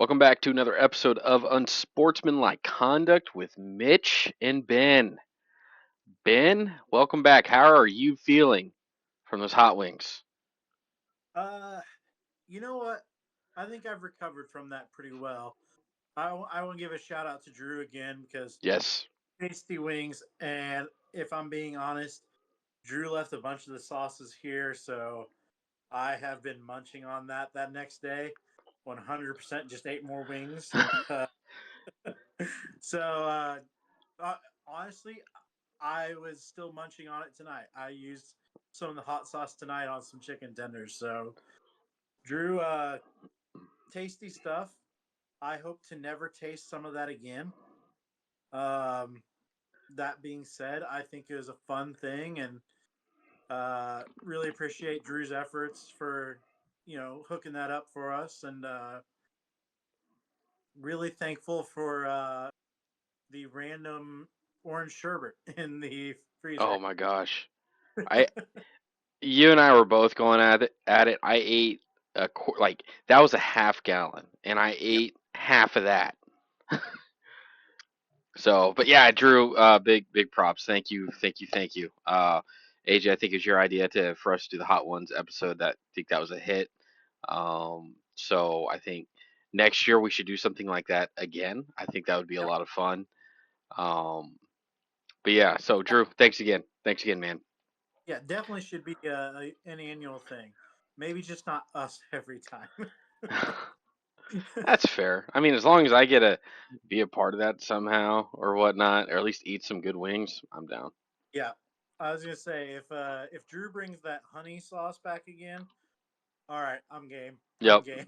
Welcome back to another episode of Unsportsmanlike Conduct with Mitch and Ben. Ben, welcome back. How are you feeling from those hot wings? Uh, you know what? I think I've recovered from that pretty well. I want to give a shout out to Drew again because Yes. tasty wings. And if I'm being honest, Drew left a bunch of the sauces here, so I have been munching on that next day. 100% just ate more wings. So uh, honestly, I was still munching on it tonight. I used some of the hot sauce tonight on some chicken tenders. So Drew, tasty stuff. I hope to never taste some of that again. Um, that being said, I think it was a fun thing, and really appreciate Drew's efforts for hooking that up for us, and really thankful for the random orange sherbet in the Oh freezer. my gosh. I you and I were both going at it. I ate like that was a half gallon and I Yep. ate half of that. So, but yeah, Drew, big props. Thank you, thank you, thank you. AJ, I think it's your idea to for us to do the Hot Ones episode. That I think that was a hit. So I think next year we should do something like that again. I think that would be a Yep. lot of fun. Um, but yeah, so Drew, thanks again, man. Yeah, definitely should be an annual thing. Maybe just not us every time. That's fair. I mean, as long as I get to be a part of that somehow or whatnot, or at least eat some good wings, I'm down. Yeah, I was gonna say if Drew brings that honey sauce back again, all right, I'm game. I'm Yep. game.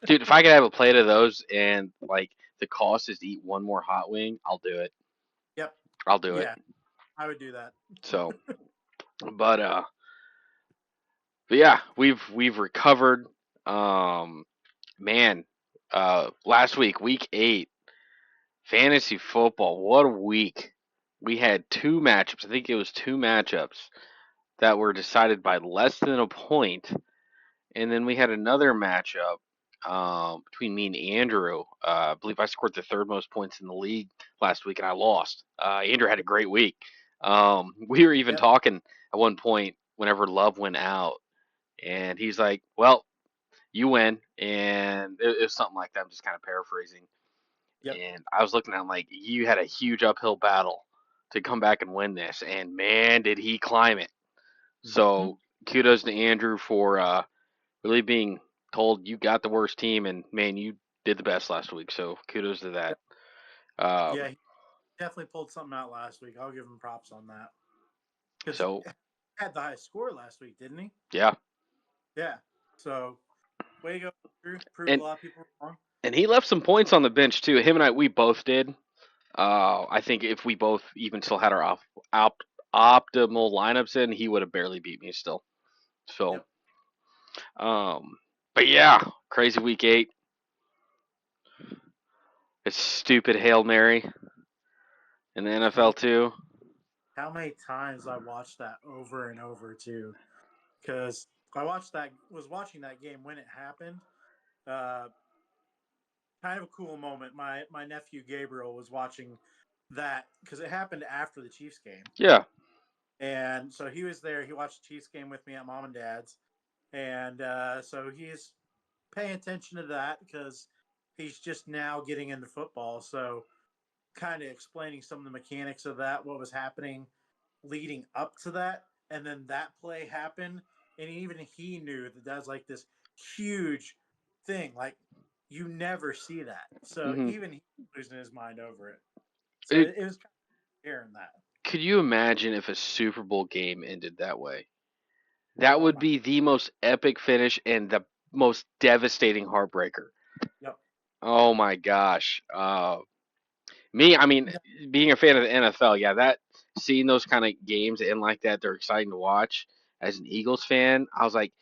Dude, if I could have a plate of those and like the cost is to eat one more hot wing, I'll do it. Yep. I'll do it. Yeah, I would do that. So, but uh, but yeah, we've recovered. Um, man, last week, week 8, fantasy football. What a week! We had two matchups. I think it was two matchups that were decided by less than a point, and then we had another matchup between me and Andrew. I believe I scored the third most points in the league last week, and I lost. Andrew had a great week. We were even Yep. talking at one point whenever Love went out, and he's like, "Well, you win," and it was something like that. I'm just kind of paraphrasing. Yep. And I was looking at him like, "You had a huge uphill battle to come back and win this, and man, did he climb it!" Hmm. So kudos to Andrew for really being told you got the worst team, and man, you did the best last week. So kudos to that. Yep. Yeah, Um, he definitely pulled something out last week. I'll give him props on that because he so had the highest score last week, didn't he? yeah, Yeah. So way to go, Drew. Proved a and lot of people wrong. he left some points on the bench too. Him and I, we both did. I think if we both even still had our op, optimal lineups in, he would have barely beat me still. So, Yep. um, but yeah, crazy week 8. It's stupid Hail Mary in the NFL Oh, too. how many times I watched that over and over too? Because I was watching that game when it happened. Uh, Kind of a cool moment. My nephew Gabriel was watching that because it happened after the Chiefs game, Yeah. and so he was there. He watched the Chiefs game with me at mom and dad's, and so he's paying attention to that because he's just now getting into football. So kind of explaining some of the mechanics of that, what was happening leading up to that, and then that play happened, and even he knew that that's like this huge thing. Like you never see that, so hmm even he was losing his mind over it. So It, it was kind of hearing that. could you imagine if a Super Bowl game ended that way? That Oh would my, be the most epic finish and the most devastating heartbreaker. yep, Oh my gosh. I mean, being a fan of the NFL, yeah, that seeing those kind of games end like that, they're exciting to watch. As an Eagles fan, I was like,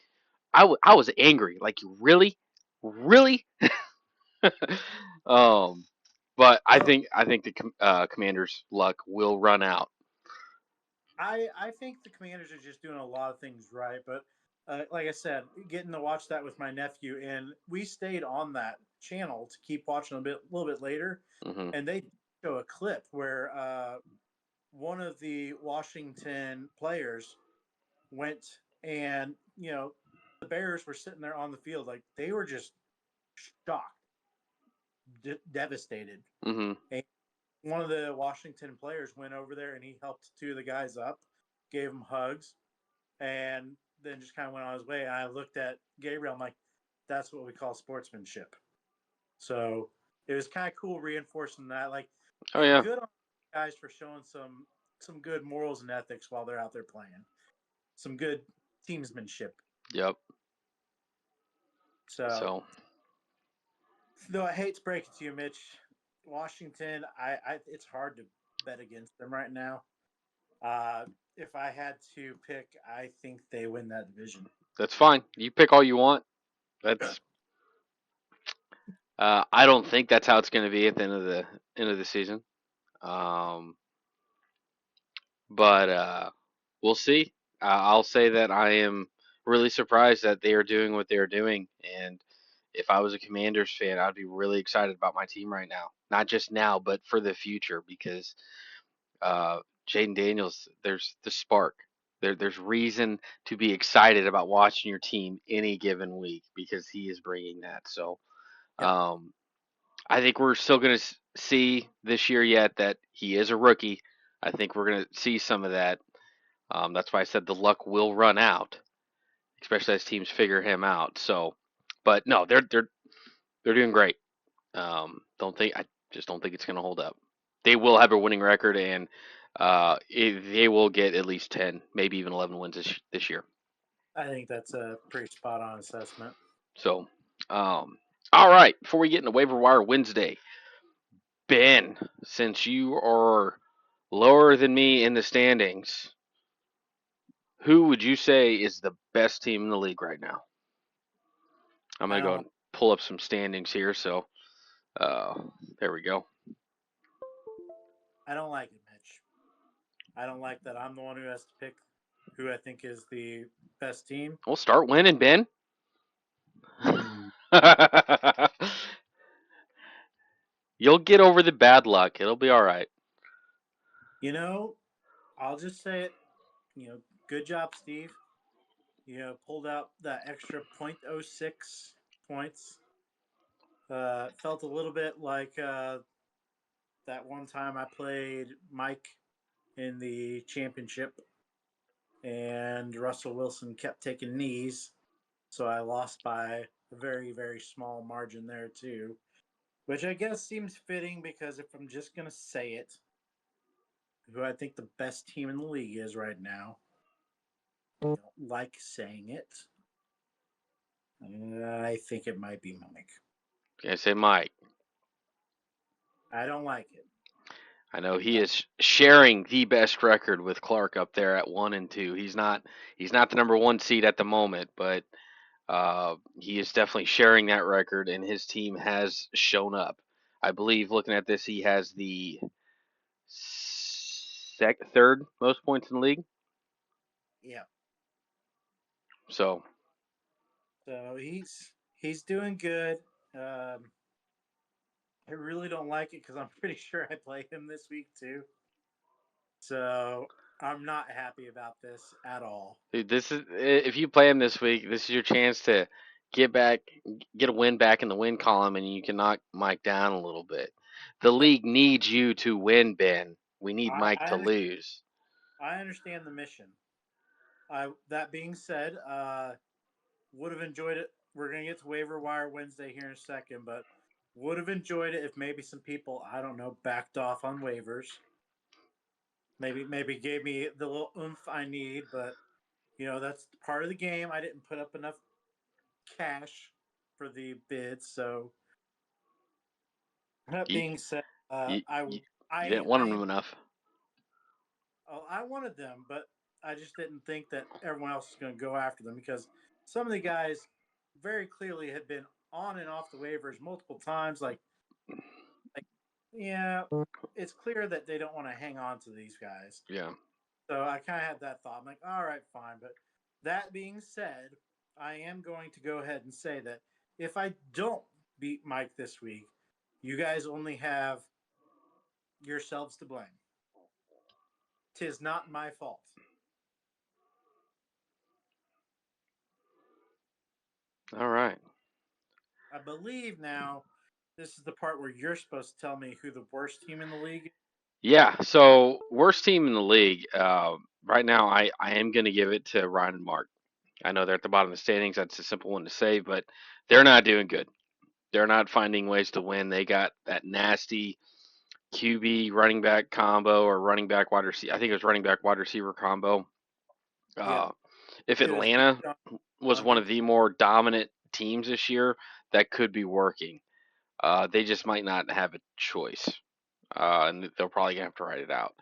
I was angry. Like, really, really. um, but oh, I think the Commanders' luck will run out. I think the Commanders are just doing a lot of things right, but like I said, getting to watch that with my nephew, and we stayed on that channel to keep watching a little bit later, Hmm. and they show a clip where one of the Washington players went and the Bears were sitting there on the field like they were just shocked, devastated, Hmm. and one of the Washington players went over there and he helped two of the guys up, gave them hugs, and then just kind of went on his way. And I looked at Gabriel. I'm like, that's what we call sportsmanship. So it was kind of cool reinforcing that. Like, Oh yeah. good on guys for showing some good morals and ethics while they're out there playing. Some good teamsmanship. Yep. So, So though I hate to break it to you, Mitch, Washington, it's hard to bet against them right now. If I had to pick, I think they win that division. that's fine. You pick all you want. That's I don't think that's how it's going to be at the end of the season. Um, but we'll see. I'll say that I am really surprised that they are doing what they are doing, and if I was a Commanders fan, I'd be really excited about my team right now. Not just now, but for the future, because uh, Jaden Daniels, there's the spark. There's reason to be excited about watching your team any given week because he is bringing that. So Yep, um, I think we're still going to see this year yet that he is a rookie. I think we're going to see some of that. That's why I said the luck will run out, especially as teams figure him out. So, but no, they're doing great. Don't think I just don't think it's going to hold up. They will have a winning record, and they will get at least 10, maybe even 11 wins this year. I think that's a pretty spot on assessment. So, all right. Before we get into waiver wire Wednesday, Ben, since you are lower than me in the standings, who would you say is the best team in the league right now? I'm I gonna go don't and pull up some standings here. So, uh, there we go. I don't like it, Mitch. I don't like that I'm the one who has to pick who I think is the best team. We'll start winning, Ben. Hmm. You'll get over the bad luck. It'll be all right. You know, I'll just say it. Good job, Steve. Pulled out that extra .06 points. Felt a little bit like that one time I played Mike in the championship, and Russell Wilson kept taking knees, so I lost by a very, very small margin there too. Which I guess seems fitting because if I'm just gonna say it, who I think the best team in the league is right now, I don't like saying it. I think it might be Mike. Can I say Mike? I don't like it. I know he Uh, is sharing the best record with Clark up there at 1-2. He's not the number one seed at the moment, but he is definitely sharing that record, and his team has shown up. I believe looking at this, he has the third most points in the league. yeah. So So he's doing good. Um, I really don't like it because I'm pretty sure I play him this week too. So I'm not happy about this at all. dude, this is if you play him this week, this is your chance to get back, get a win back in the win column, and you can knock Mike down a little bit. The Yep. league needs you to win, Ben. We need I Mike I, to under, lose. I understand the mission. That being said, would have enjoyed it. We're gonna get to waiver wire Wednesday here in a second, but would have enjoyed it if maybe some people I don't know backed off on waivers. Maybe gave me the little oomph I need, but that's part of the game. I didn't put up enough cash for the bids, so that You, being said, you, you, you I didn't want him I enough. I wanted them, but I just didn't think that everyone else was going to go after them because some of the guys very clearly had been on and off the waivers multiple times. Like yeah, it's clear that they don't want to hang on to these guys. Yeah. So I kind of had that thought. I'm like, all right, fine, but That being said, I am going to go ahead and say that if I don't beat Mike this week, you guys only have yourselves to blame. 'Tis not my fault. All right. I believe now this is the part where you're supposed to tell me who the worst team in the league is. Yeah. So worst team in the league. Right now, I am going to give it to Ryan and Mark. I know they're at the bottom of the standings. That's a simple one to say, but they're not doing good. They're not finding ways to win. They got that nasty QB running back combo or running back wide receiver. I think it was running back wide receiver combo. Yep. Uh, if It was Atlanta Bijan was one Robinson. of the more dominant teams this year, that could be working. They just might not have a choice, and they'll probably have to write it out.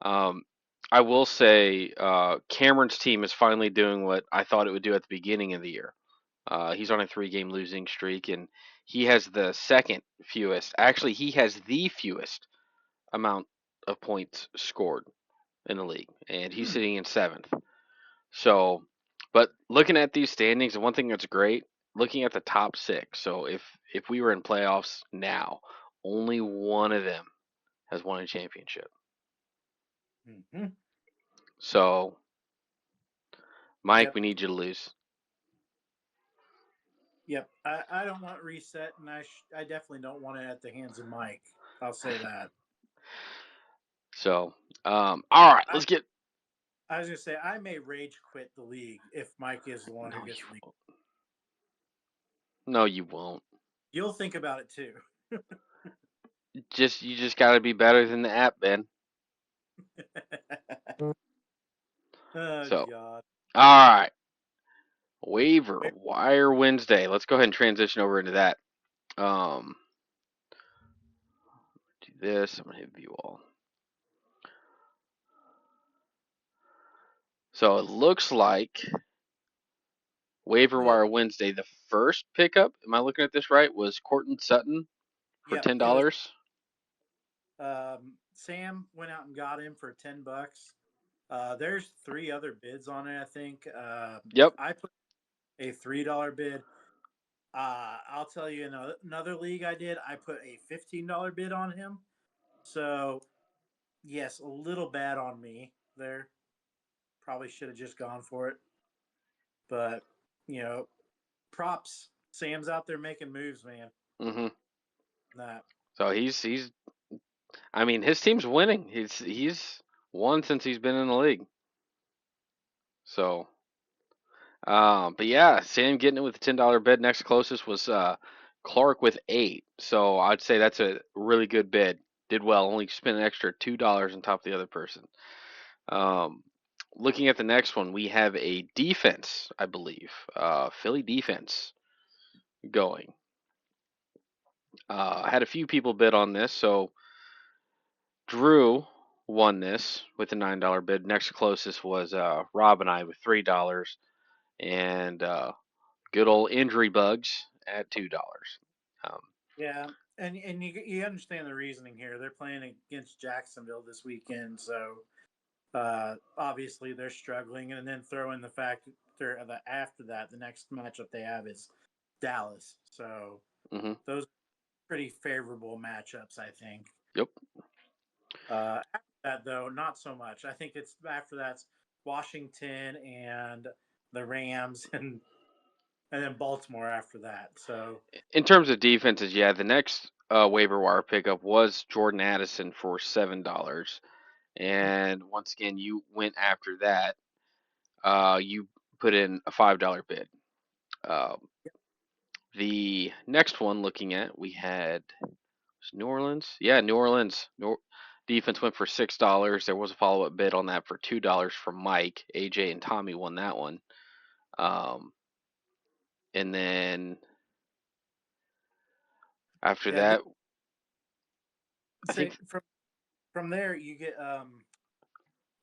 Um, I will say Cameron's team is finally doing what I thought it would do at the beginning of the year. He's on a 3-game losing streak, and he has the second fewest. Actually, he has the fewest amount of points scored in the league, and he's Hmm. sitting in seventh. So, but looking at these standings, and one thing that's great, looking at the top six. So if we were in playoffs now, only one of them has won a championship. Mm-hmm. So, Mike, Yep. we need you to lose. Yep. I don't want reset, and I definitely don't want it at the hands of Mike. I'll say that. So, all right, I let's get. I was gonna say I may rage quit the league if Mike is the one who No, gets you the. won't. No, you won't. You'll think about it too. You just got to be better than the app, Ben. Oh So, God. all right, waiver Wait, wire Wednesday. Let's go ahead and transition over into that. Um, do this. I'm gonna hit view all. So it looks like waiver well, wire Wednesday. The first pickup, am I looking at this right? Was Cortland Sutton for yep. ten It was. dollars. Sam went out and got him for $10. There's three other bids on it. I think. Yep. I put a $3 bid. I'll tell you in another league I did. I put a $15 bid on him. So yes, a little bad on me there. Probably should have just gone for it. But you know, props. Sam's out there making moves, man. hmm That. So he's. I mean, his team's winning. He's won since he's been in the league. So, but yeah, Sam getting it with a $10 bid. Next closest was Clark with 8. So I'd say that's a really good bid. Did well. Only spent an extra $2 on top of the other person. Um, looking at the next one, we have a defense, I believe, Philly defense going. I had a few people bid on this, so Drew won this with a $9 bid. Next closest was Rob and I with $3, and good old injury bugs at $2. Um, Yeah, and you understand the reasoning here. They're playing against Jacksonville this weekend, so obviously they're struggling. And then throw in the fact that after that, the next matchup they have is Dallas. So hmm those are pretty favorable matchups, I think. Yep. After that, though, not so much. I think it's after that's Washington and the Rams and then Baltimore after that. So In terms of defenses, yeah, the next waiver wire pickup was Jordan Addison for $7, and once again, you went after that. You put in a $5 bid. Uh, the next one, looking at, we had New Orleans. Yeah, New Orleans. Defense went for $6. There was a follow up bid on that for $2 from Mike. AJ and Tommy won that one. Um, and then after yeah, that, I say think from there you get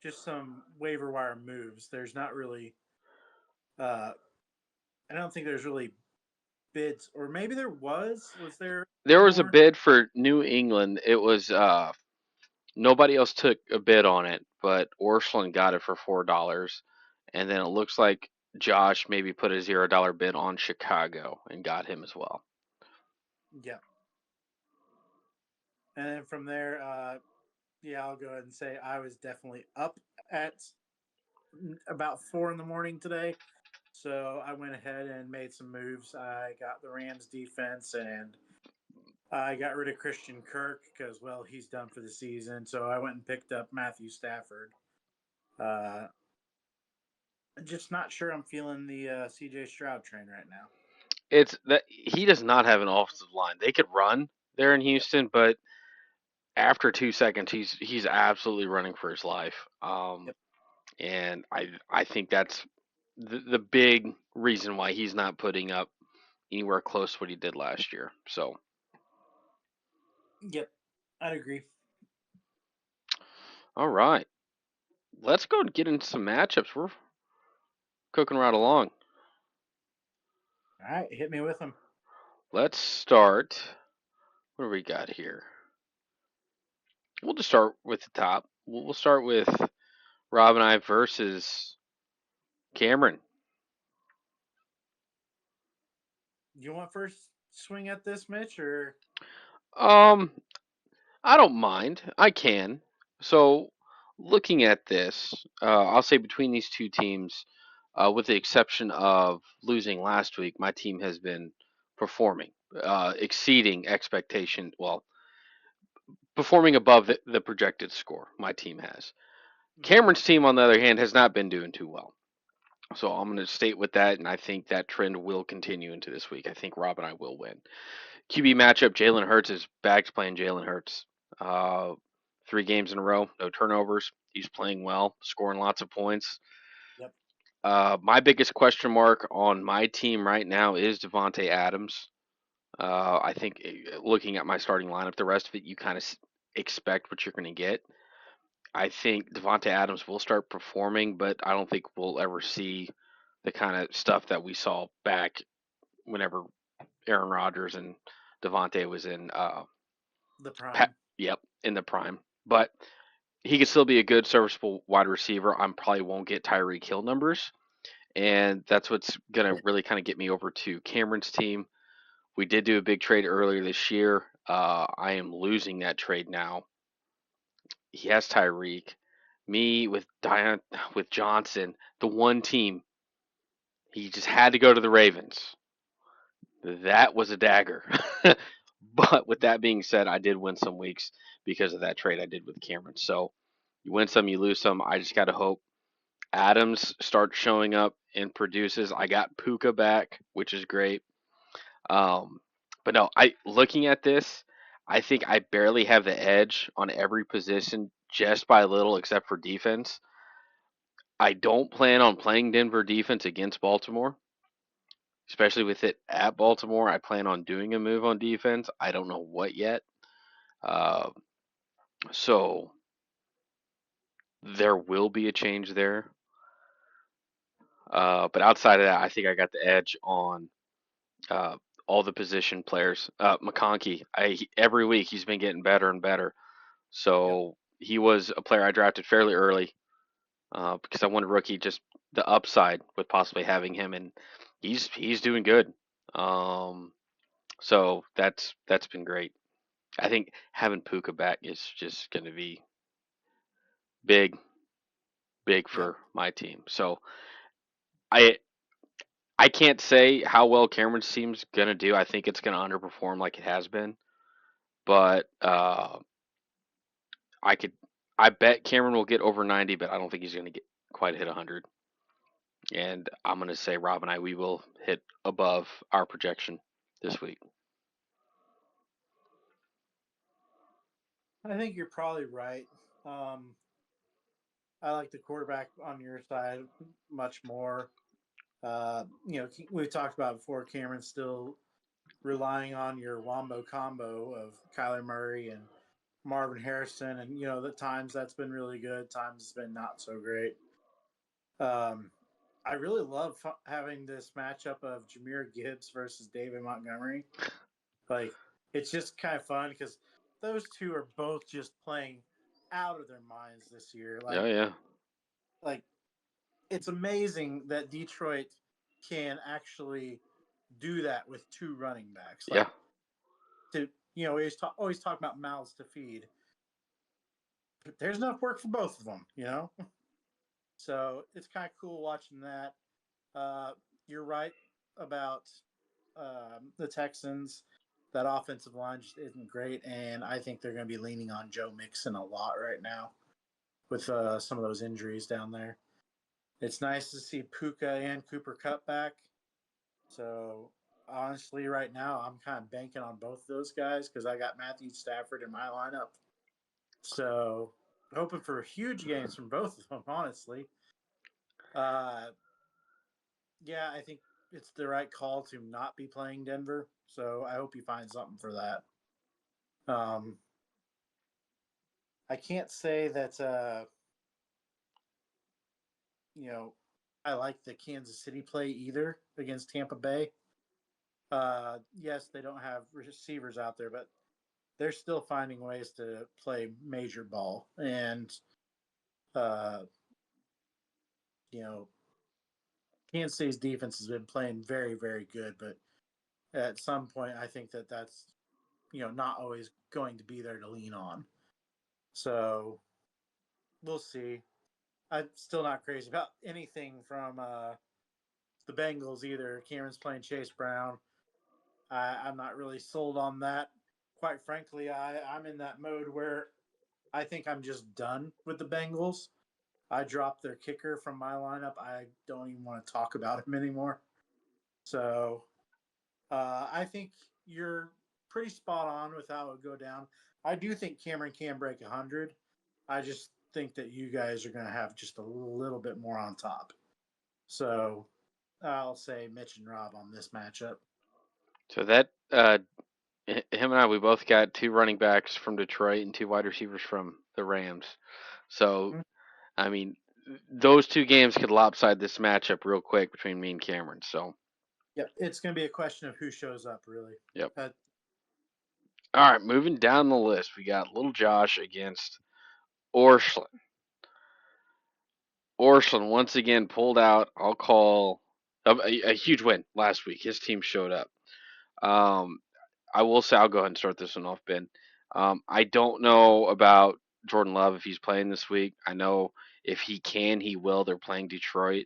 just some waiver wire moves. There's not really uh I don't think there's really bids, or maybe there was. Was there there was a more? bid for New England. It was nobody else took a bid on it, but Orscheln got it for $4, and then it looks like Josh maybe put a $0 bid on Chicago and got him as well. Yeah. And then from there, yeah, I'll go ahead and say I was definitely up at about 4 in the morning today. So I went ahead and made some moves. I got the Rams defense and I got rid of Christian Kirk because, well, he's done for the season. So I went and picked up Matthew Stafford. Uh, just not sure I'm feeling the CJ Stroud train right now. It's that he does not have an offensive line. They could run there in Yep. Houston, but after 2 seconds, he's absolutely running for his life. Yep. And I think that's the big reason why he's not putting up anywhere close to what he did last year. So, Yep. I'd agree. all right, let's go and get into some matchups. We're cooking right along. All right. Hit me with them. Let's start. What do we got here? We'll just start with the top. We'll start with Rob and I versus Cameron. You want first swing at this, Mitch, or Um, I don't mind. I can. So, looking at this, I'll say between these two teams, with the exception of losing last week, my team has been performing, exceeding expectation. Well, performing above the projected score. My team has. mm-hmm. Cameron's team, on the other hand, has not been doing too well. So I'm going to state with that, and I think that trend will continue into this week. I think Rob and I will win. QB matchup: Jalen Hurts is back to playing Jalen Hurts. 3 games in a row, no turnovers. He's playing well, scoring lots of points. Yep. My biggest question mark on my team right now is Devonte Adams. I think looking at my starting lineup, the rest of it you kind of expect what you're going to get. I think Devonte Adams will start performing, but I don't think we'll ever see the kind of stuff that we saw back whenever Aaron Rodgers and Devonte was in The prime. yep, in the prime. But he could still be a good serviceable wide receiver. I probably won't get Tyreek Hill numbers, and that's what's gonna really kind of get me over to Cameron's team. We did do a big trade earlier this year. I am losing that trade now. He has Tyreek. Me with with Johnson, the one team he just had to go to the Ravens. That was a dagger. But with that being said, I did win some weeks because of that trade I did with Cameron. So you win some, you lose some. I just got to hope Adams starts showing up and produces. I got Puka back, which is great. Um, but no, I looking at this, I think I barely have the edge on every position just by a little, except for defense. I don't plan on playing Denver defense against Baltimore, especially with it at Baltimore. I plan on doing a move on defense. I don't know what yet. Uh, so there will be a change there. But outside of that, I think I got the edge on uh, all the position players. McConkey, every week he's been getting better and better. Yep. So he was a player I drafted fairly early because I wanted rookie just the upside with possibly having him, and he's doing good. Um, so that's been great. I think having Puka back is just going to be big, big Yep. for my team. So I I can't say how well Cameron's team's going to do. I think it's going to underperform like it has been, but I could I bet Cameron will get over 90, but I don't think he's going to get quite hit 100. And I'm going to say Rob and I we will hit above our projection this week. I think you're probably right. Um, I like the quarterback on your side much more. We talked about before. Cameron's still relying on your wombo combo of Kyler Murray and Marvin Harrison, and the times that's been really good, times it's been not so great. Um, I really love having this matchup of Jameer Gibbs versus David Montgomery. Like, it's just kind of fun because those two are both just playing out of their minds this year. Oh Like, yeah, like it's amazing that Detroit can actually do that with two running backs. Yeah. Like to we always talk about mouths to feed. But there's enough work for both of them, So it's kind of cool watching that. You're right about the Texans. That offensive line just isn't great, and I think they're going to be leaning on Joe Mixon a lot right now with some of those injuries down there. It's nice to see Puka and Cooper Cup back. So honestly, right now I'm kind of banking on both those guys because I got Matthew Stafford in my lineup. So hoping for huge games from both of them. Honestly, uh, yeah, I think it's the right call to not be playing Denver. So I hope you find something for that. Um, I can't say that you know I like the Kansas City play either against Tampa Bay. Yes, they don't have receivers out there, but they're still finding ways to play major ball. And uh, you know, Kansas City's defense has been playing very, very good, but at some point, I think that that's not always going to be there to lean on. So we'll see. I'm still not crazy about anything from the Bengals either. Cameron's playing Chase Brown. I'm not really sold on that. Quite frankly, I'm in that mode where I think I'm just done with the Bengals. I dropped their kicker from my lineup. I don't even want to talk about him anymore. So I think you're pretty spot on with how it would go down. I do think Cameron can break 100. I just think that you guys are going to have just a little bit more on top. So I'll say Mitch and Rob on this matchup. So that him and I, we both got two running backs from Detroit and two wide receivers from the Rams. So Mm-hmm. I mean, those two games could lopside this matchup real quick between me and Cameron. So Yep, it's going to be a question of who shows up, really. yep. Uh, All right, moving down the list, we got Little Josh against Orscheln. Orscheln once again pulled out. I'll call a huge win last week. His team showed up. Um, I will say I'll go ahead and start this one off, Ben. I don't know about Jordan Love if he's playing this week. I know if he can, he will. They're playing Detroit.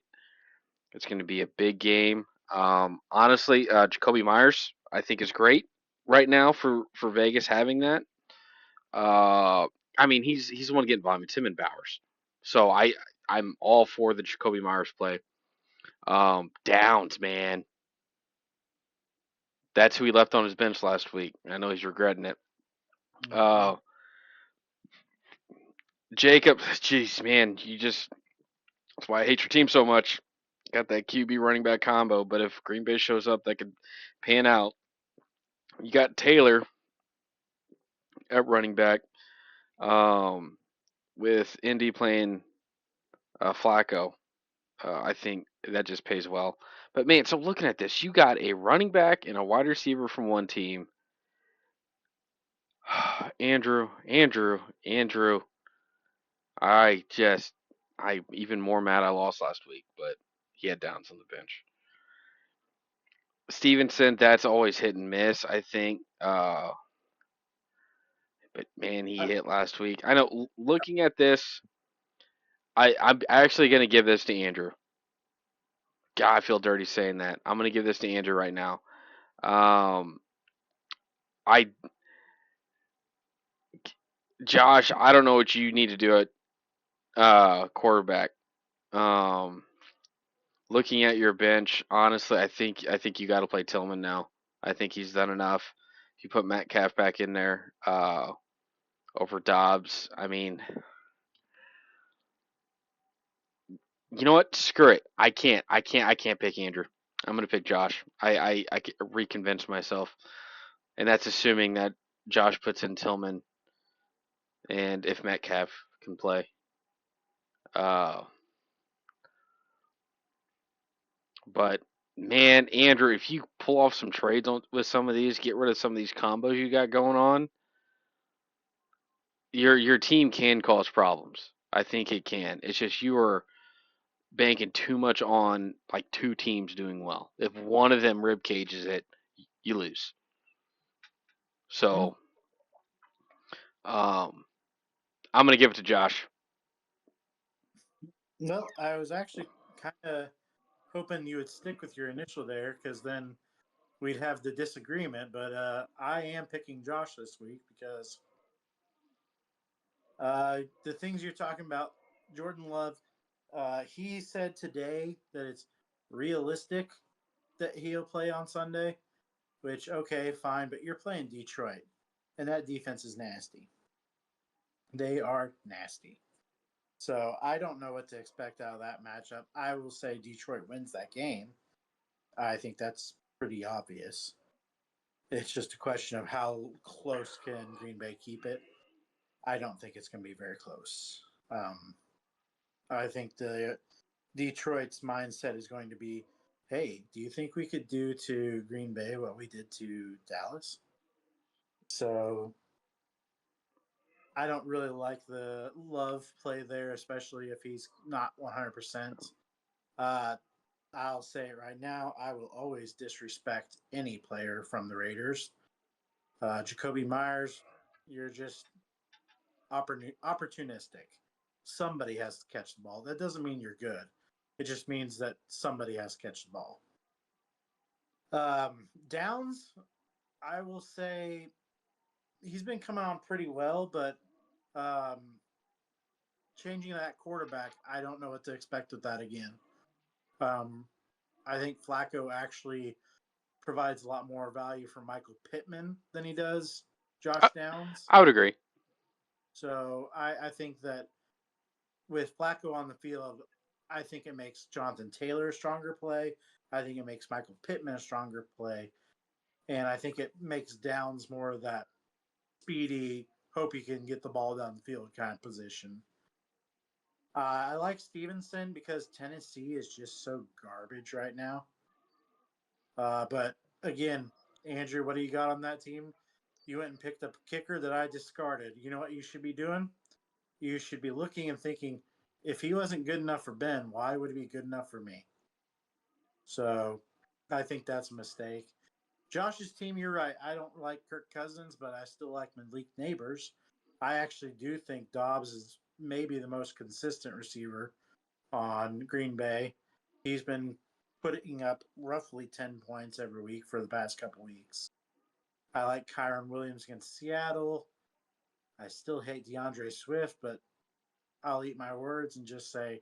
It's going to be a big game. Honestly, Jacoby Myers I think is great right now for Vegas having that. Uh, I mean he's the one getting volume. It's him and Bowers. So I'm all for the Jacoby Myers play. Downs, man. That's who he left on his bench last week. I know he's regretting it. mm-hmm. Uh, Jacob, jeez, man, that's why I hate your team so much. Got that QB running back combo, but if Green Bay shows up, that could pan out. You got Taylor at running back, um, with Indy playing Flacco. I think that just pays well. But man, so looking at this, you got a running back and a wide receiver from one team. Andrew. I just, I even more mad I lost last week, but he had Downs on the bench. Stevenson, that's always hit and miss, I think. But man, he I, hit last week. I know. Looking at this, I'm actually gonna give this to Andrew. God, I feel dirty saying that. I'm gonna give this to Andrew right now. Um, I Josh, I don't know what you need to do at quarterback. Um, looking at your bench, honestly, I think you got to play Tillman now. I think he's done enough. If you put Metcalf back in there over Dobbs, I mean, you know what? Screw it. I can't pick Andrew. I'm gonna pick Josh. I reconvince myself, and that's assuming that Josh puts in Tillman and if Metcalf can play. Uh, but man, Andrew, if you pull off some trades with some of these, get rid of some of these combos you got going on, your team can cause problems. I think it can. It's just you are banking too much on like two teams doing well. If one of them rib cages it, you lose. Hmm. So I'm gonna give it to Josh. No, I was actually kind of hoping you would stick with your initial there because then we'd have the disagreement. But I am picking Josh this week because the things you're talking about, Jordan Love, he said today that it's realistic that he'll play on Sunday, which, okay, fine, but you're playing Detroit, and that defense is nasty. They are nasty. So I don't know what to expect out of that matchup. I will say Detroit wins that game. I think that's pretty obvious. It's just a question of how close can Green Bay keep it. I don't think it's going to be very close. I think the Detroit's mindset is going to be, hey, do you think we could do to Green Bay what we did to Dallas? So I don't really like the Love play there, especially if he's not 100%. Uh, I'll say it right now. I will always disrespect any player from the Raiders. Jacoby Myers, you're just opportunistic. Somebody has to catch the ball. That doesn't mean you're good. It just means that somebody has to catch the ball. Downs, I will say he's been coming on pretty well, but um, changing that quarterback, I don't know what to expect with that again. Um, I think Flacco actually provides a lot more value for Michael Pittman than he does I, Josh Downs. I would agree. So I think that with Flacco on the field, I think it makes Jonathan Taylor a stronger play. I think it makes Michael Pittman a stronger play. And I think it makes Downs more of that speedy, hope he can get the ball down the field kind of position. I like Stevenson because Tennessee is just so garbage right now. But again, Andrew, what do you got on that team? You went and picked up a kicker that I discarded. You know what you should be doing? You should be looking and thinking, if he wasn't good enough for Ben, why would he be good enough for me? So I think that's a mistake. Josh's team, you're right. I don't like Kirk Cousins, but I still like Malik Neighbors. I actually do think Dobbs is maybe the most consistent receiver on Green Bay. He's been putting up roughly 10 points every week for the past couple weeks. I like Kyron Williams against Seattle. I still hate DeAndre Swift, but I'll eat my words and just say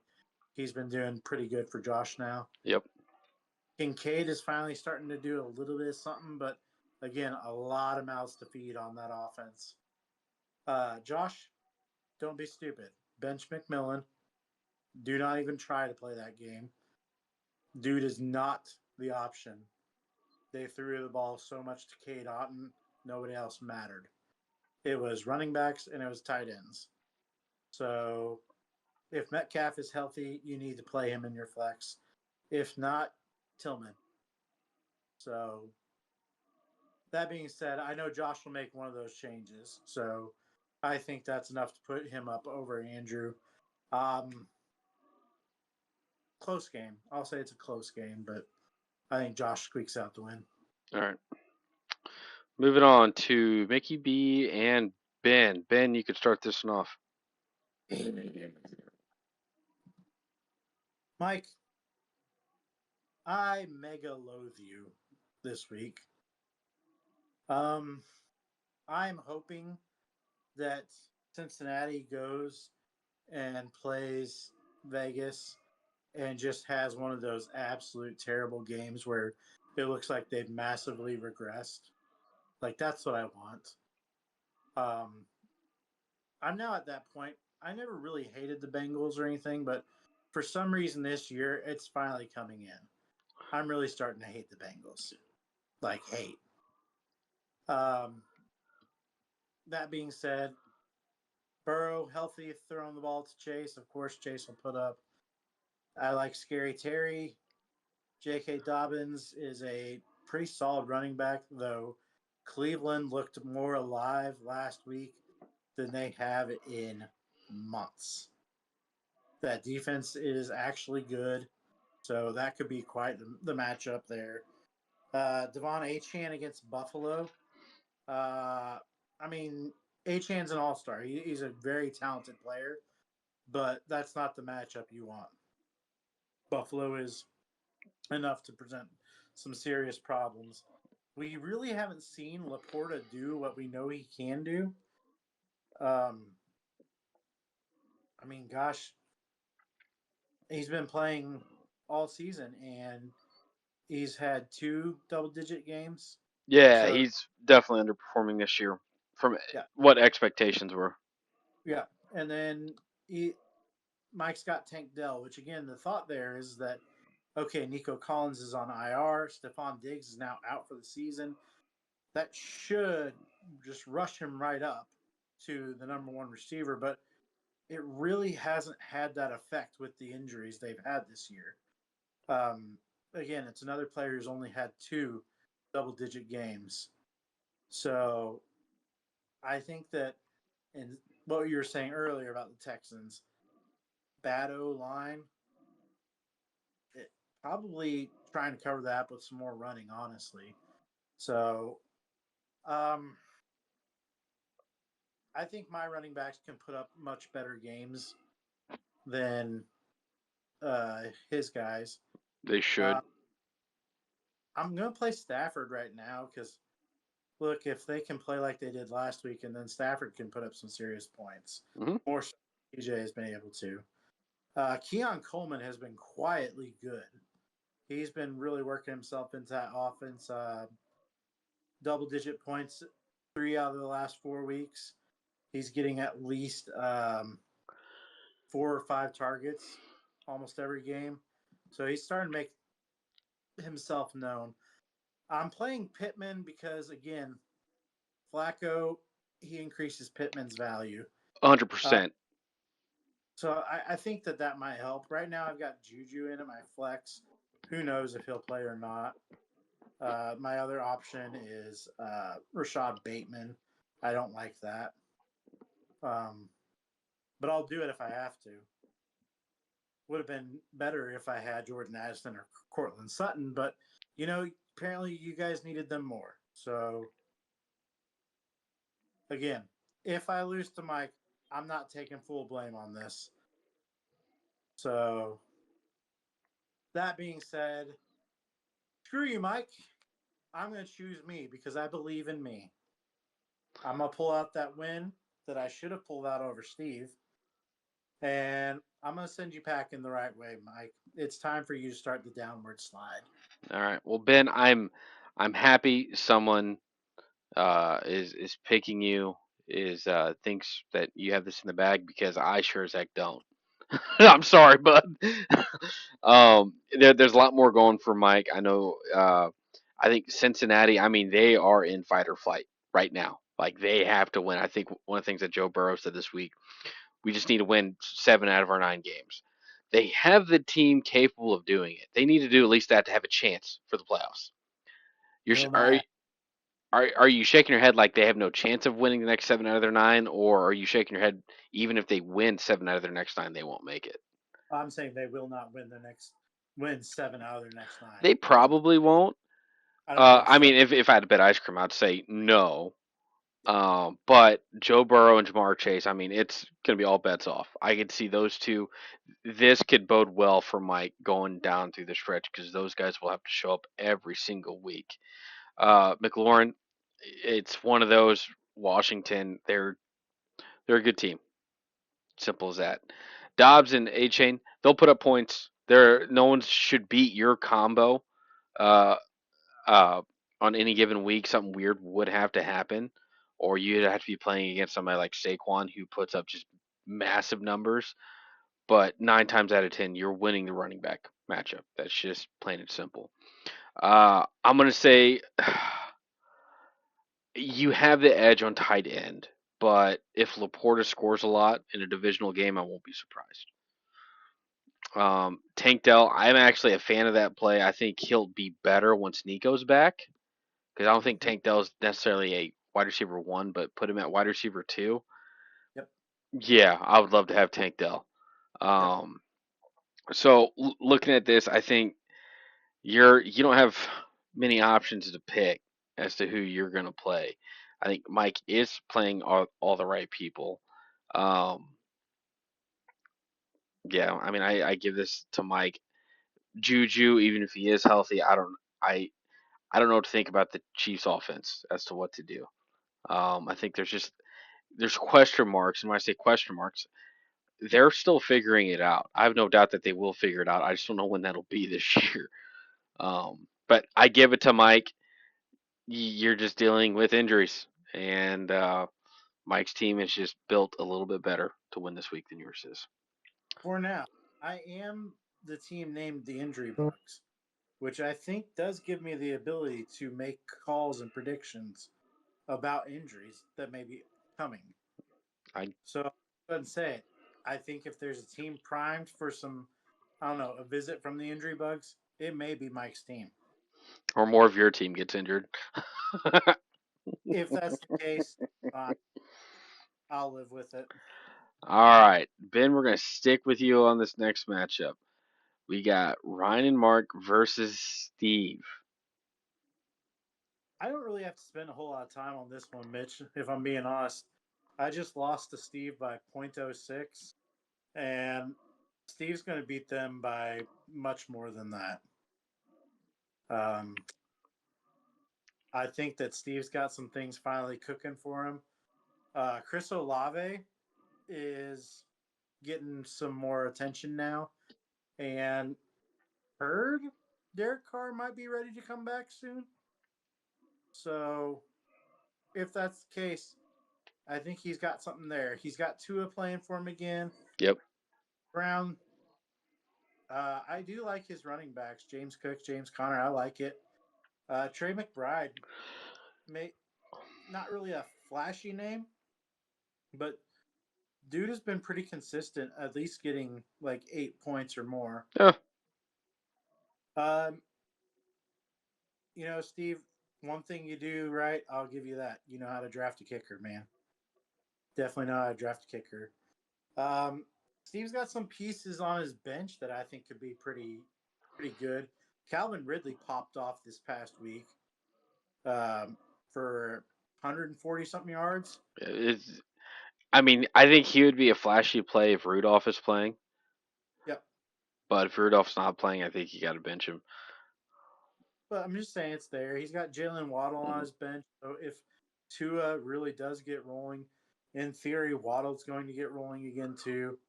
he's been doing pretty good for Josh now. Yep. Kincaid is finally starting to do a little bit of something, but again, a lot of mouths to feed on that offense. Josh, don't be stupid. Bench McMillan. Do not even try to play that game. Dude is not the option. They threw the ball so much to Cade Otton, nobody else mattered. It was running backs and it was tight ends. So if Metcalf is healthy, you need to play him in your flex. If not, Tillman. So that being said, I know Josh will make one of those changes. So I think that's enough to put him up over Andrew. Um, Close game. I'll say it's a close game, but I think Josh squeaks out the win. All right. Moving on to Mickey B and Ben. Ben, you could start this one off. Mike, I mega loathe you this week. Um, I'm hoping that Cincinnati goes and plays Vegas and just has one of those absolute terrible games where it looks like they've massively regressed. Like that's what I want. Um, I'm now at that point. I never really hated the Bengals or anything, but for some reason this year it's finally coming in. I'm really starting to hate the Bengals. Like hate. Um, that being said, Burrow healthy, throwing the ball to Chase. Of course, Chase will put up. I like Scary Terry. J.K. Dobbins is a pretty solid running back, though Cleveland looked more alive last week than they have in months. That defense is actually good, so that could be quite the matchup there. Devon Achan against Buffalo. Uh, I mean, Achan's an all-star. He's a very talented player, but that's not the matchup you want. Buffalo is enough to present some serious problems. We really haven't seen Laporta do what we know he can do. Um, I mean, gosh, he's been playing all season and he's had two double-digit games. Yeah, So he's definitely underperforming this year from yeah, what expectations were. yeah, and then Mike's got Tank Dell, which again, the thought there is that okay, Nico Collins is on IR, Stephon Diggs is now out for the season. That should just rush him right up to the number one receiver, but it really hasn't had that effect with the injuries they've had this year. Um, Again, it's another player who's only had two double-digit games. So I think that, and what you were saying earlier about the Texans, bad O line, it, probably trying to cover that with some more running, honestly. So um, I think my running backs can put up much better games than his guys. They Uh, should. I'm going to play Stafford right now because, look, if they can play like they did last week and then Stafford can put up some serious points, Hmm. more so than TJ has been able to. Keon Coleman has been quietly good. He's been really working himself into that offense. Double digit points 3 out of the last 4 weeks. He's getting at least 4 or 5 targets almost every game. So he's starting to make himself known. I'm playing Pittman because, again, Flacco, he increases Pittman's value. Uh, 100%. so I think that that might help. Right now, I've got Juju in at my flex. Who knows if he'll play or not? My other option is Rashad Bateman. I don't like that, um, but I'll do it if I have to. Would have been better if I had Jordan Addison or Cortland Sutton, but apparently you guys needed them more. So again, if I lose to Mike, I'm not taking full blame on this. So that being said, screw you, Mike. I'm going to choose me because I believe in me. I'm going to pull out that win that I should have pulled out over Steve. And I'm going to send you packing the right way, Mike. It's time for you to start the downward slide. All right. Well, Ben, I'm happy someone is picking you, is thinks that you have this in the bag, because I sure as heck don't. I'm sorry, bud. There's a lot more going for Mike. I know. I think Cincinnati. I mean, they are in fight or flight right now. Like, they have to win. I think one of the things that Joe Burrow said this week, we just need to win 7 out of our 9 games. They have the team capable of doing it. They need to do at least that to have a chance for the playoffs. You're No are matter. are you shaking your head like they have no chance of winning the next 7 out of their 9, or are you shaking your head even if they win 7 out of their next 9, they won't make it? I'm saying they will not win 7 out of their next 9. They probably won't. I don't think I so. mean, if I had to bet ice cream, I'd say no. But Joe Burrow and Jamar Chase, I mean, it's gonna be all bets off. I could see those two. This could bode well for Mike going down through the stretch, because those guys will have to show up every single week. McLaurin, it's one of those. Washington, they're a good team. Simple as that. Dobbs and A Chain, they'll put up points. No one should beat your combo. Uh, uh, on any given week, something weird would have to happen, or you'd have to be playing against somebody like Saquon, who puts up just massive numbers. But 9 times out of 10, you're winning the running back matchup. That's just plain and simple. I'm gonna say you have the edge on tight end, but if Laporta scores a lot in a divisional game, I won't be surprised. Tank Dell, I'm actually a fan of that play. I think he'll be better once Nico's back, because I don't think Mm-hmm. Tank Dell's necessarily a wide receiver one, but put him at wide receiver two. Yep. Yeah, I would love to have Tank Dell. Yep. Um, so looking at this, I think you don't have many options to pick as to who you're going to play. I think Mike is playing all the right people. Um, yeah, I mean, I give this to Mike. Juju, even if he is healthy, I I don't know what to think about the Chiefs offense as to what to do. I think there's question marks, and when I say question marks, they're still figuring it out. I have no doubt that they will figure it out. I just don't know when that'll be this year. But I give it to Mike. You're just dealing with injuries, and Mike's team is just built a little bit better to win this week than yours is. For now, I am the team named the Injury Bugs, which I think does give me the ability to make calls and predictions about injuries that may be coming. I So I'll go ahead and say it. I think if there's a team primed for some, I don't know, a visit from the Injury Bugs, it may be Mike's team. or more of your team gets injured. If that's the case, fine, I'll live with it. All right, Ben, we're gonna stick with you on this next matchup. We got Ryan and Mark versus Steve. I don't really have to spend a whole lot of time on this one, Mitch, if I'm being honest. I just lost to Steve by .06, and Steve's going to beat them by much more than that. Um, I think that Steve's got some things finally cooking for him. Chris Olave is getting some more attention now, and heard Derek Carr might be ready to come back soon. So if that's the case, I think he's got something there. He's got Tua playing for him again. Yep. Brown, I do like his running backs, James Cook, James Conner. I like it. Trey McBride, may not really a flashy name, but dude has been pretty consistent, at least getting like 8 points or more. Yeah. Um, Steve, one thing you do right, I'll give you that. You know how to draft a kicker, man. Definitely know how to draft a kicker. Um, Steve's got some pieces on his bench that I think could be pretty good. Calvin Ridley popped off this past week for 140 something yards. It's, I mean, I think he would be a flashy play if Rudolph is playing, Yep. but if Rudolph's not playing, I think you got to bench him. But I'm just saying it's there. He's got Jalen Waddle on Mhm. his bench. So if Tua really does get rolling, in theory, Waddle's going to get rolling again too.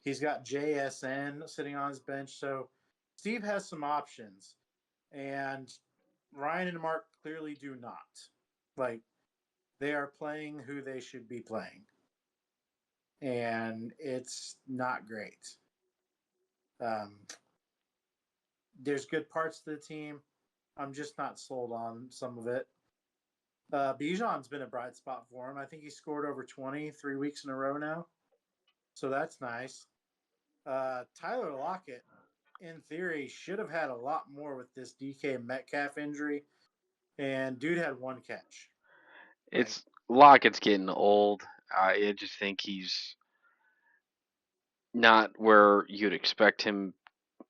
He's got JSN sitting on his bench. So Steve has some options. And Ryan and Mark clearly do not. Like, they are playing who they should be playing. And it's not great. Um, there's good parts to the team. I'm just not sold on some of it. Bijan's been a bright spot for him. I think he scored over 20 3 weeks in a row now. So that's nice. Tyler Lockett, in theory, should have had a lot more with this DK Metcalf injury. And dude had one catch. Like, It's Lockett's getting old. I just think he's not where you'd expect him.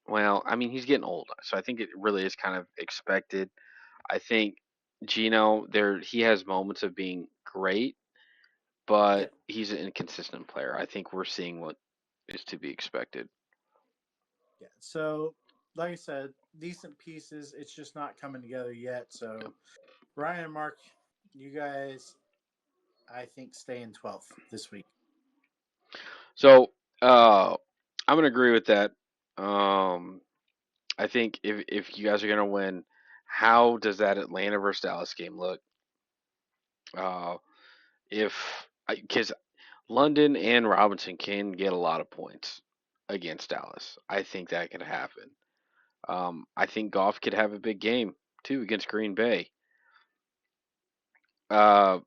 Well, I mean, he's getting old, so I think it really is kind of expected. I think Gino, there he has moments of being great, yeah, but he's an inconsistent player. I think we're seeing what is to be expected. yeah. So, like I said, decent pieces. It's just not coming together yet. So, Ryan and Mark, you guys, I think, stay in 12th this week. So I'm gonna agree with that. Um, I think if you guys are gonna win, how does that Atlanta versus Dallas game look? Uh, if because London and Robinson can get a lot of points against Dallas, I think that could happen. I think Goff could have a big game too against Green Bay. Uh,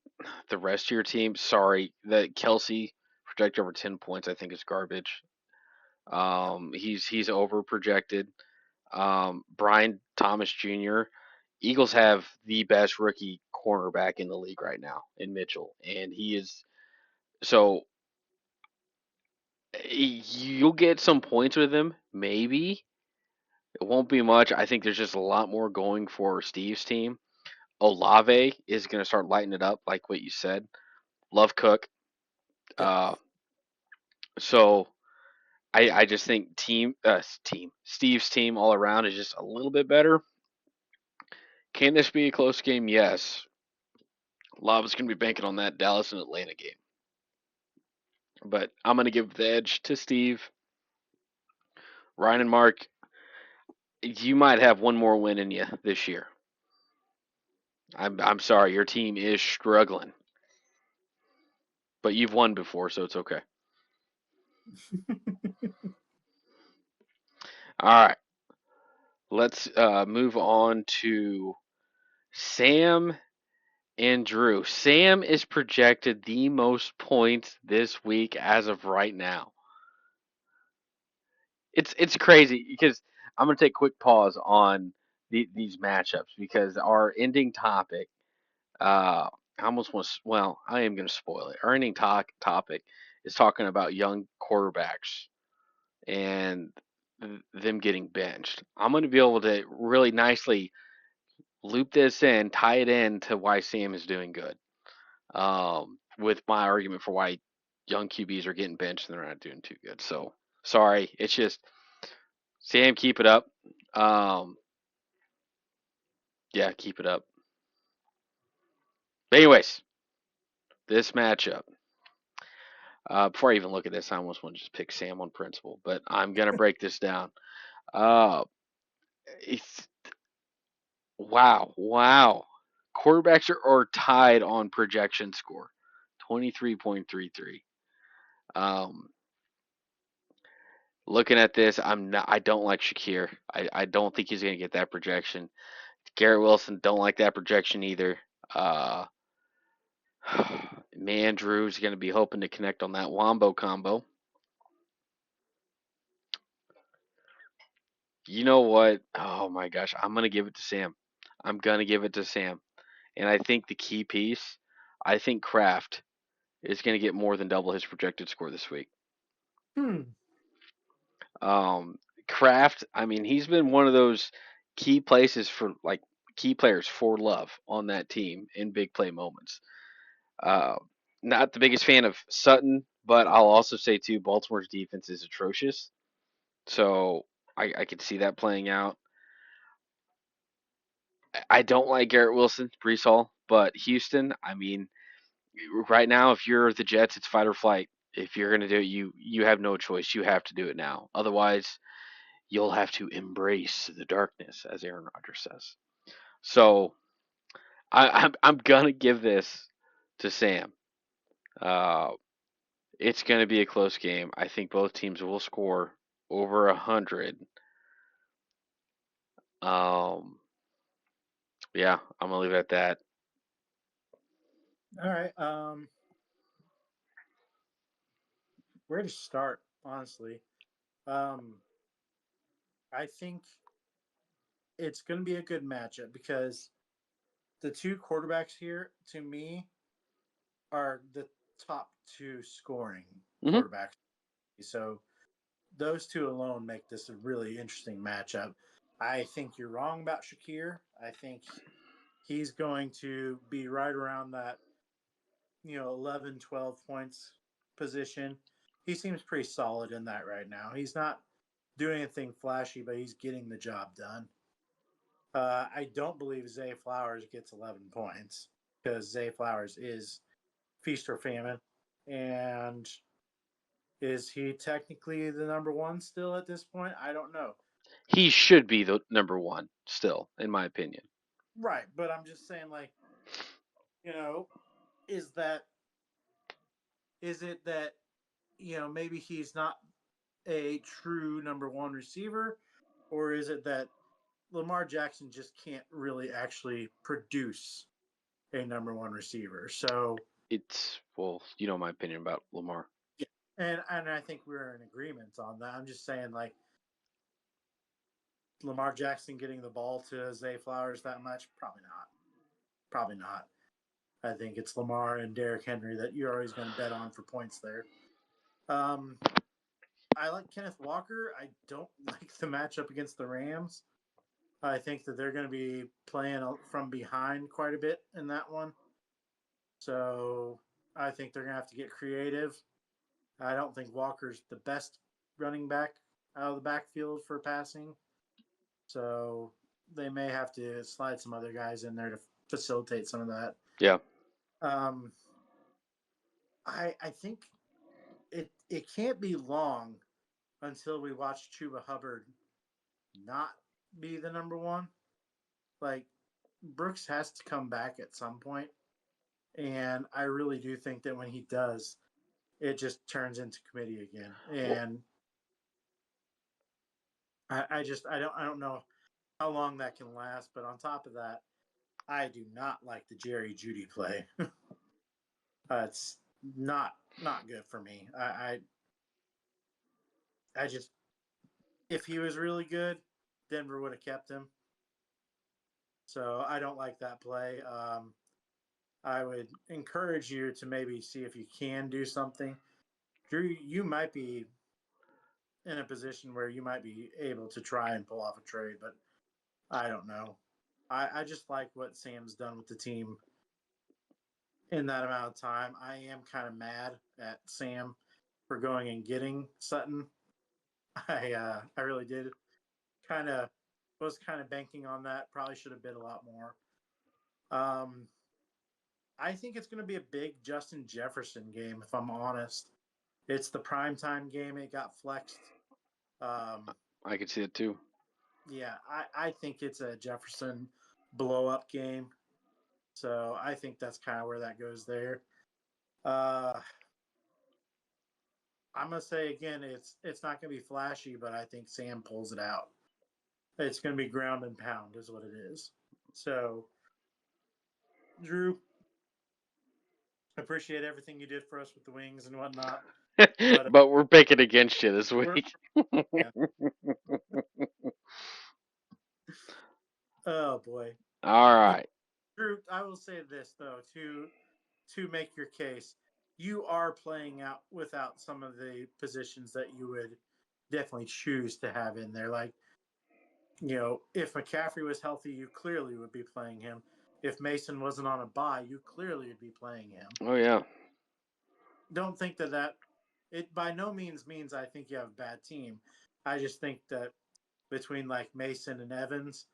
the rest of your team, sorry, that Kelsey projected over 10 points. I think is garbage. Yep. He's over projected. Brian Thomas Jr. Eagles have the best rookie cornerback in the league right now in Mitchell, and he is so You'll get some points with him, maybe. It won't be much. I think there's just a lot more going for Steve's team. Olave is going to start lighting it up, like what you said. Love Cook. Yep. Uh, so I just think Steve's team all around is just a little bit better. Can this be a close game? Yes. Lava's going to be banking on that Dallas and Atlanta game. But I'm going to give the edge to Steve. Ryan and Mark, you might have one more win in you this year. I'm sorry, your team is struggling, but you've won before, so it's okay. All right, let's move on to Sam and Drew. Sam is projected the most points this week as of right now. It's crazy because I'm gonna take a quick pause on these matchups because our ending topic. I almost want to. Well, I am gonna spoil it. Our ending topic is talking about young quarterbacks and them getting benched. I'm gonna be able to really nicely loop this in, tie it in to why Sam is doing good. With my argument for why young QBs are getting benched and they're not doing too good. So sorry, it's just Sam, keep it up. Um, yeah, keep it up. But anyways, this matchup. Before I even look at this, I almost want to just pick Sam on principle, but I'm gonna break this down. Uh, it's wow. Quarterbacks are tied on projection score, 23.33. Um, looking at this, I don't like Shakir. I don't think he's gonna get that projection. Garrett Wilson, don't like that projection either. Uh, man, Drew's gonna be hoping to connect on that Wombo combo. You know what? Oh my gosh, I'm gonna give it to Sam. I'm gonna give it to Sam. And I think the key piece, I think Kraft is gonna get more than double his projected score this week. Hmm. Um, Kraft, I mean, he's been one of those key places for like key players for love on that team in big play moments. Uh, not the biggest fan of Sutton, but I'll also say too, Baltimore's defense is atrocious. So I could see that playing out. I don't like Garrett Wilson, Brees Hall, but Houston, I mean, right now, if you're the Jets, it's fight or flight. If you're gonna do it, you have no choice. You have to do it now. Otherwise, you'll have to embrace the darkness, as Aaron Rodgers says. So I'm gonna give this to Sam. Uh, it's gonna be a close game. I think both teams will score over 100. Um, yeah, I'm gonna leave it at that. All right. Where to start? Honestly, um, I think it's going to be a good matchup because the two quarterbacks here, to me, are the top two scoring Hmm. quarterbacks. So those two alone make this a really interesting matchup. I think you're wrong about Shakir. I think he's going to be right around that, 11, 12 points position. He seems pretty solid in that right now. He's not doing anything flashy, but he's getting the job done. I don't believe Zay Flowers gets 11 points because Zay Flowers is feast or famine. And is he technically the number one still at this point? I don't know. He should be the number one still, in my opinion. Right, but I'm just saying, like, you know, is that is it that maybe he's not a true number one receiver, or is it that Lamar Jackson just can't really actually produce a number one receiver? So It's well, you know my opinion about Lamar. yeah, and I think we're in agreement on that. I'm just saying, like, Lamar Jackson getting the ball to Zay Flowers that much, probably not. Probably not. I think it's Lamar and Derrick Henry that you're always going to bet on for points there. Um, I like Kenneth Walker. I don't like the matchup against the Rams. I think that they're going to be playing from behind quite a bit in that one. So I think they're going to have to get creative. I don't think Walker's the best running back out of the backfield for passing. So they may have to slide some other guys in there to facilitate some of that. Yeah. Um, I think it can't be long until we watch Chuba Hubbard not be the number one. Like Brooks has to come back at some point, and I really do think that when he does, it just turns into committee again. Well, And I don't know how long that can last. But on top of that, I do not like the Jerry Judy play. It's not good for me. I just if he was really good, Denver would have kept him. So I don't like that play. I would encourage you to maybe see if you can do something. Drew, you might be in a position where you might be able to try and pull off a trade, but I don't know. I just like what Sam's done with the team in that amount of time. I am kind of mad at Sam for going and getting Sutton. I really did kind of was kind of banking on that. Probably should have bid a lot more. Um, I think it's going to be a big Justin Jefferson game. If I'm honest, it's the primetime game. It got flexed. Um, I could see it too. yeah, I think it's a Jefferson blow up game. So I think that's kind of where that goes there. Uh, I'm gonna say again, it's not gonna be flashy, but I think Sam pulls it out. It's gonna be ground and pound, is what it is. So, Drew, appreciate everything you did for us with the wings and whatnot, but But we're picking against you this we're week. yeah. Oh boy, All you, right. Drew. I will say this though to make your case, you are playing out without some of the positions that you would definitely choose to have in there. Like, if McCaffrey was healthy, you clearly would be playing him. If Mason wasn't on a bye, you clearly would be playing him. Oh yeah. Don't think that it by no means I think you have a bad team. I just think that between like Mason and Evans,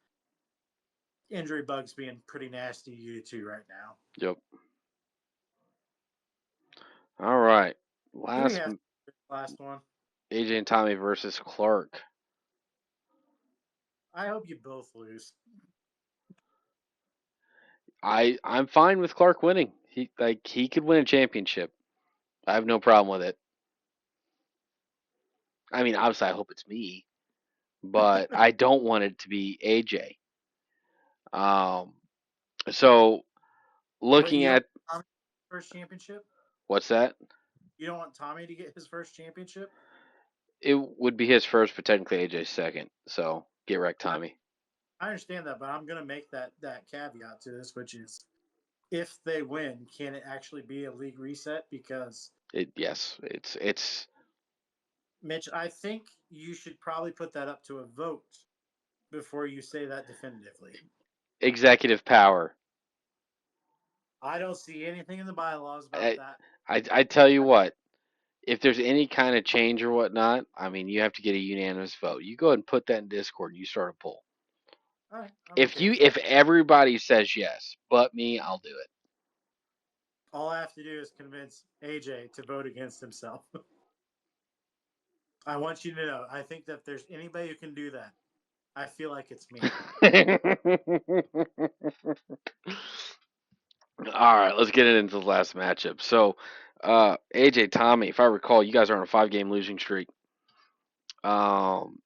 injury bugs being pretty nasty to you two right now. Yep. All right. Who we Last have last one? AJ and Tommy versus Clark. I hope you both lose. I'm fine with Clark winning. He could win a championship. I have no problem with it. I mean, obviously, I hope it's me, but I don't want it to be AJ. Um, so But looking you don't at want Tommy first championship. what's that? You don't want Tommy to get his first championship. It would be his first, but technically AJ's second. So get wrecked, I, Tommy. I understand that, but I'm going to make that caveat to this, which is if they win, can it actually be a league reset? Because Yes, it's Mitch, I think you should probably put that up to a vote before you say that definitively. executive power. I don't see anything in the bylaws about I, that. I tell you what, if there's any kind of change or whatnot, I mean, you have to get a unanimous vote. You go ahead and put that in Discord. And you start a poll. All right, I'm okay with If that. everybody says yes, but me, I'll do it. All I have to do is convince AJ to vote against himself. I want you to know, I think that if there's anybody who can do that, I feel like it's me. All right, let's get it into the last matchup. So, AJ, Tommy, if I recall, you guys are on a 5 game losing streak. Um,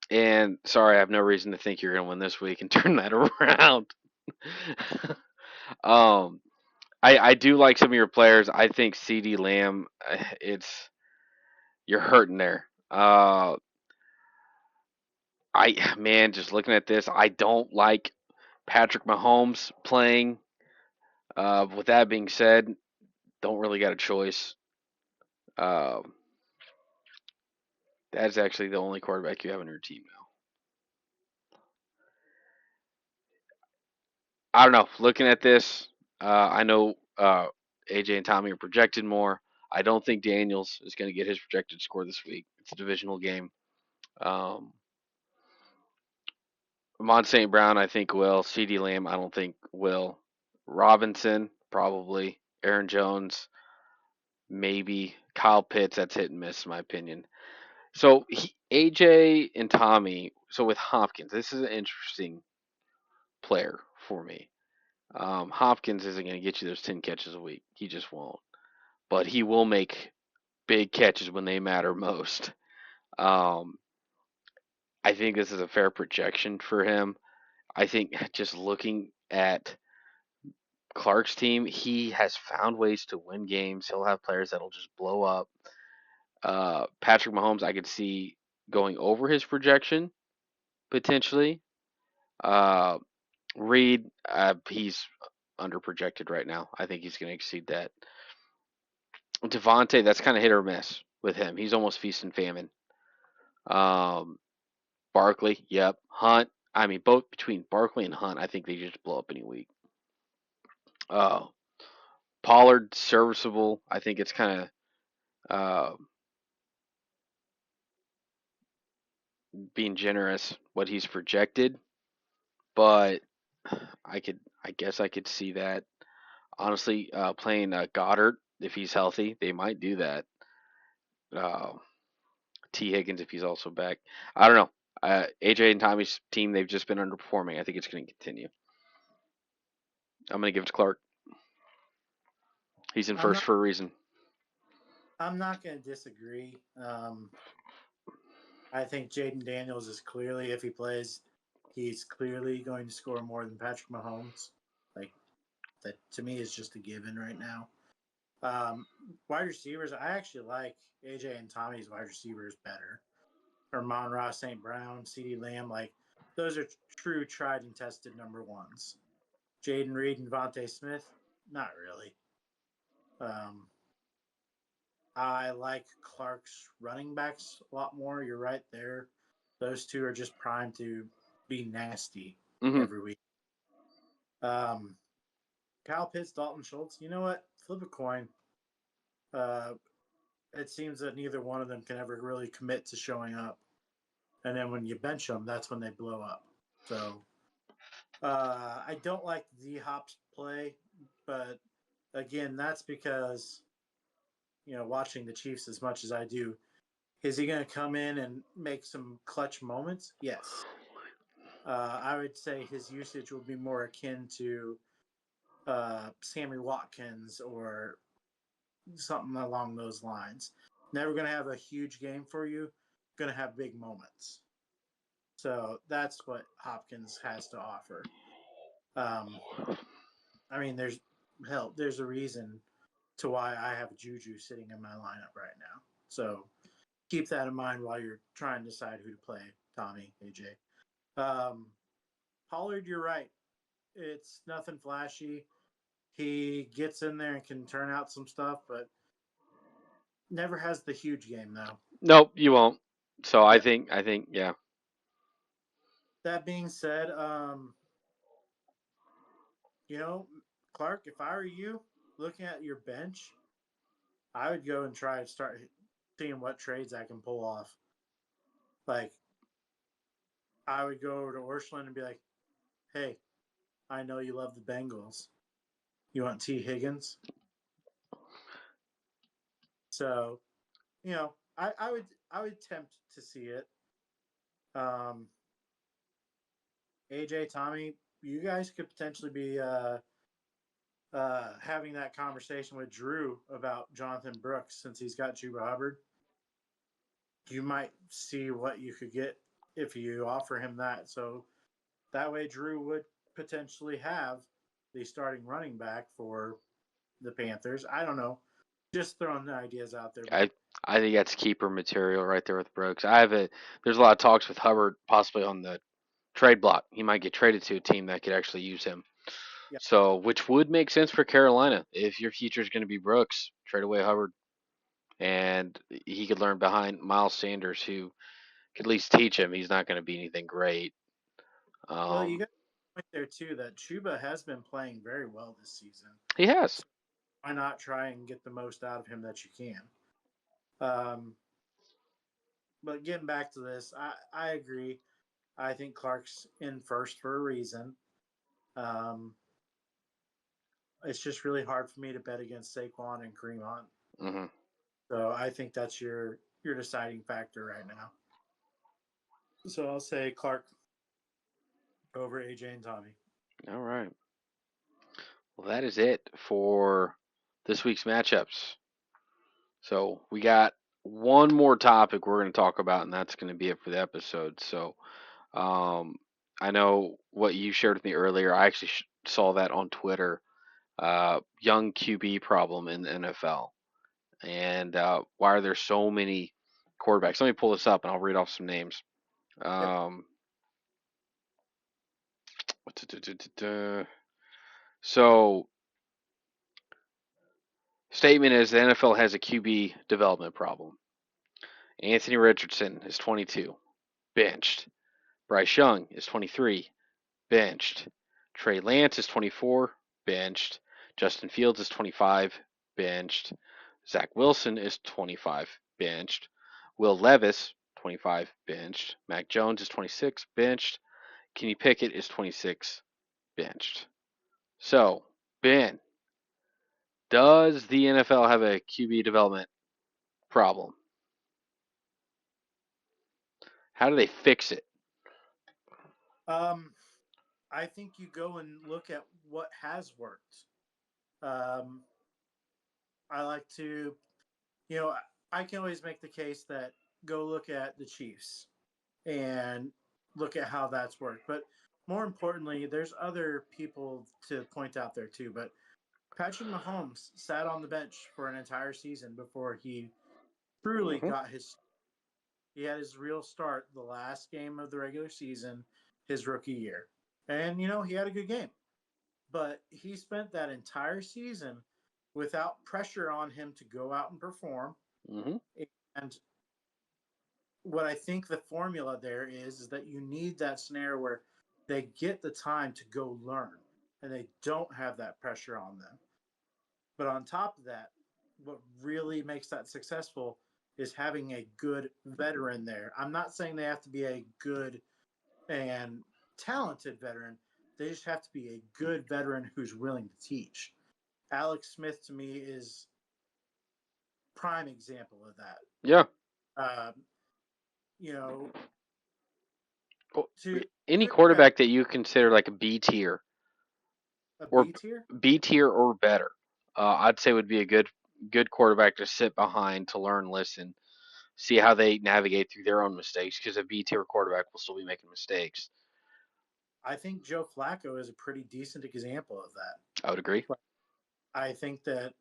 and sorry, I have no reason to think you're going to win this week and turn that around. um, I do like some of your players. I think CD Lamb, it's you're hurting there. I man, just looking at this, I don't like Patrick Mahomes playing. With that being said, don't really got a choice. Uh, That's actually the only quarterback you have on your team now. I don't know. Looking at this, I know AJ and Tommy are projected more. I don't think Daniels is going to get his projected score this week. It's a divisional game. Um, Amon St. Brown, I think will. CD Lamb, I don't think will. Robinson, probably. Aaron Jones, maybe. Kyle Pitts, that's hit and miss, in my opinion. So AJ and Tommy. So with Hopkins, this is an interesting player for me. Hopkins isn't going to get you those 10 catches a week. He just won't. But he will make big catches when they matter most. Um, I think this is a fair projection for him. I think just looking at Clark's team, he has found ways to win games. He'll have players that'll just blow up. Patrick Mahomes, I could see going over his projection potentially. Uh, Reed, he's underprojected right now. I think he's going to exceed that. Devontae, that's kind of hit or miss with him. He's almost feast and famine. Um, Barkley, yep. Hunt, I mean, both between Barkley and Hunt, I think they just blow up any week. Uh, Pollard, serviceable. I think it's kind of uh, being generous what he's projected, but I guess I could see that. Honestly, playing Goddard if he's healthy, they might do that. Uh, T. Higgins if he's also back. I don't know. AJ and Tommy's team, they've just been underperforming. I think it's going to continue. I'm going to give it to Clark. He's in I'm first not. for a reason. I'm not going to disagree. I think Jaden Daniels is clearly, if he plays, he's clearly going to score more than Patrick Mahomes. Like that to me is just a given right now. Um, Wide receivers, I actually like AJ and Tommy's wide receivers better. Herman Ross, St. Brown, CD Lamb, like those are true tried and tested number ones. Jaden Reed and Vontae Smith, not really. Um, I like Clark's running backs a lot more. You're right there. Those two are just primed to be nasty Hmm. every week. Um, Kyle Pitts, Dalton Schultz. You know what? Flip a coin. Uh, it seems that neither one of them can ever really commit to showing up. And then when you bench them, that's when they blow up. So I don't like the Hop's play, but again, that's because watching the Chiefs as much as I do, is he going to come in and make some clutch moments? Yes. I would say his usage will be more akin to Sammy Watkins or something along those lines. Never going to have a huge game for you, going to have big moments. So that's what Hopkins has to offer. Um, I mean, there's a reason to why I have Juju sitting in my lineup right now. So keep that in mind while you're trying to decide who to play, Tommy, AJ. Um, Pollard, you're right. It's nothing flashy. He gets in there and can turn out some stuff, but never has the huge game though. Nope, you won't. So Yeah. yeah. That being said, you know, Clark, if I were you, looking at your bench, I would go and try to start seeing what trades I can pull off. Like, I would go over to Orscheln and be like, "Hey, I know you love the Bengals. You want T. Higgins?" So, I would tempt to see it. Um, AJ, Tommy, you guys could potentially be having that conversation with Drew about Jonathan Brooks since he's got Juba Hubbard. You might see what you could get if you offer him that. So that way, Drew would potentially have the starting running back for the Panthers. I don't know. Just throwing the ideas out there, I but I think that's keeper material right there with Brooks. I have a There's a lot of talks with Hubbard possibly on the trade block. He might get traded to a team that could actually use him. yeah, So, which would make sense for Carolina if your future is going to be Brooks, trade away Hubbard and he could learn behind Miles Sanders, who could at least teach him. He's not going to be anything great. Well, you Um, got a point there too that Chuba has been playing very well this season. he has. So why not try and get the most out of him that you can? Um, but getting back to this, I agree. I think Clark's in first for a reason. Um, it's just really hard for me to bet against Saquon and Kareem Hunt. Hmm. So I think that's your deciding factor right now. So I'll say Clark over AJ and Tommy. All right. Well, that is it for this week's matchups. So we got one more topic we're going to talk about, and that's going to be it for the episode. So um, I know what you shared with me earlier. I actually saw that on Twitter. Young QB problem in the NFL, and why are there so many quarterbacks? Let me pull this up, and I'll read off some names. Yep. Um, so statement is the NFL has a QB development problem. Anthony Richardson is 22, benched. Bryce Young is 23, benched. Trey Lance is 24, benched. Justin Fields is 25, benched. Zach Wilson is 25, benched. Will Levis, 25, benched. Mac Jones is 26, benched. Kenny Pickett is 26, benched. So, Ben, does the NFL have a QB development problem? How do they fix it? Um, I think you go and look at what has worked. Um, I like to, you know, I can always make the case that go look at the Chiefs and look at how that's worked. But more importantly, there's other people to point out there too. But Patrick Mahomes sat on the bench for an entire season before he truly Mm-hmm. got his. He had his real start the last game of the regular season, his rookie year, and he had a good game. But he spent that entire season without pressure on him to go out and perform. Mm-hmm. And what I think the formula there is that you need that scenario where they get the time to go learn and they don't have that pressure on them. But on top of that, what really makes that successful is having a good veteran there. I'm not saying they have to be a good and talented veteran. They just have to be a good veteran who's willing to teach. Alex Smith to me is prime example of that. Yeah. Um, you know, Well, to any put credit quarterback that you consider like a B tier a or B tier, B tier or better, I'd say would be a good quarterback to sit behind to learn, listen, see how they navigate through their own mistakes. Because a B tier quarterback will still be making mistakes. I think Joe Flacco is a pretty decent example of that. I would agree. But I think that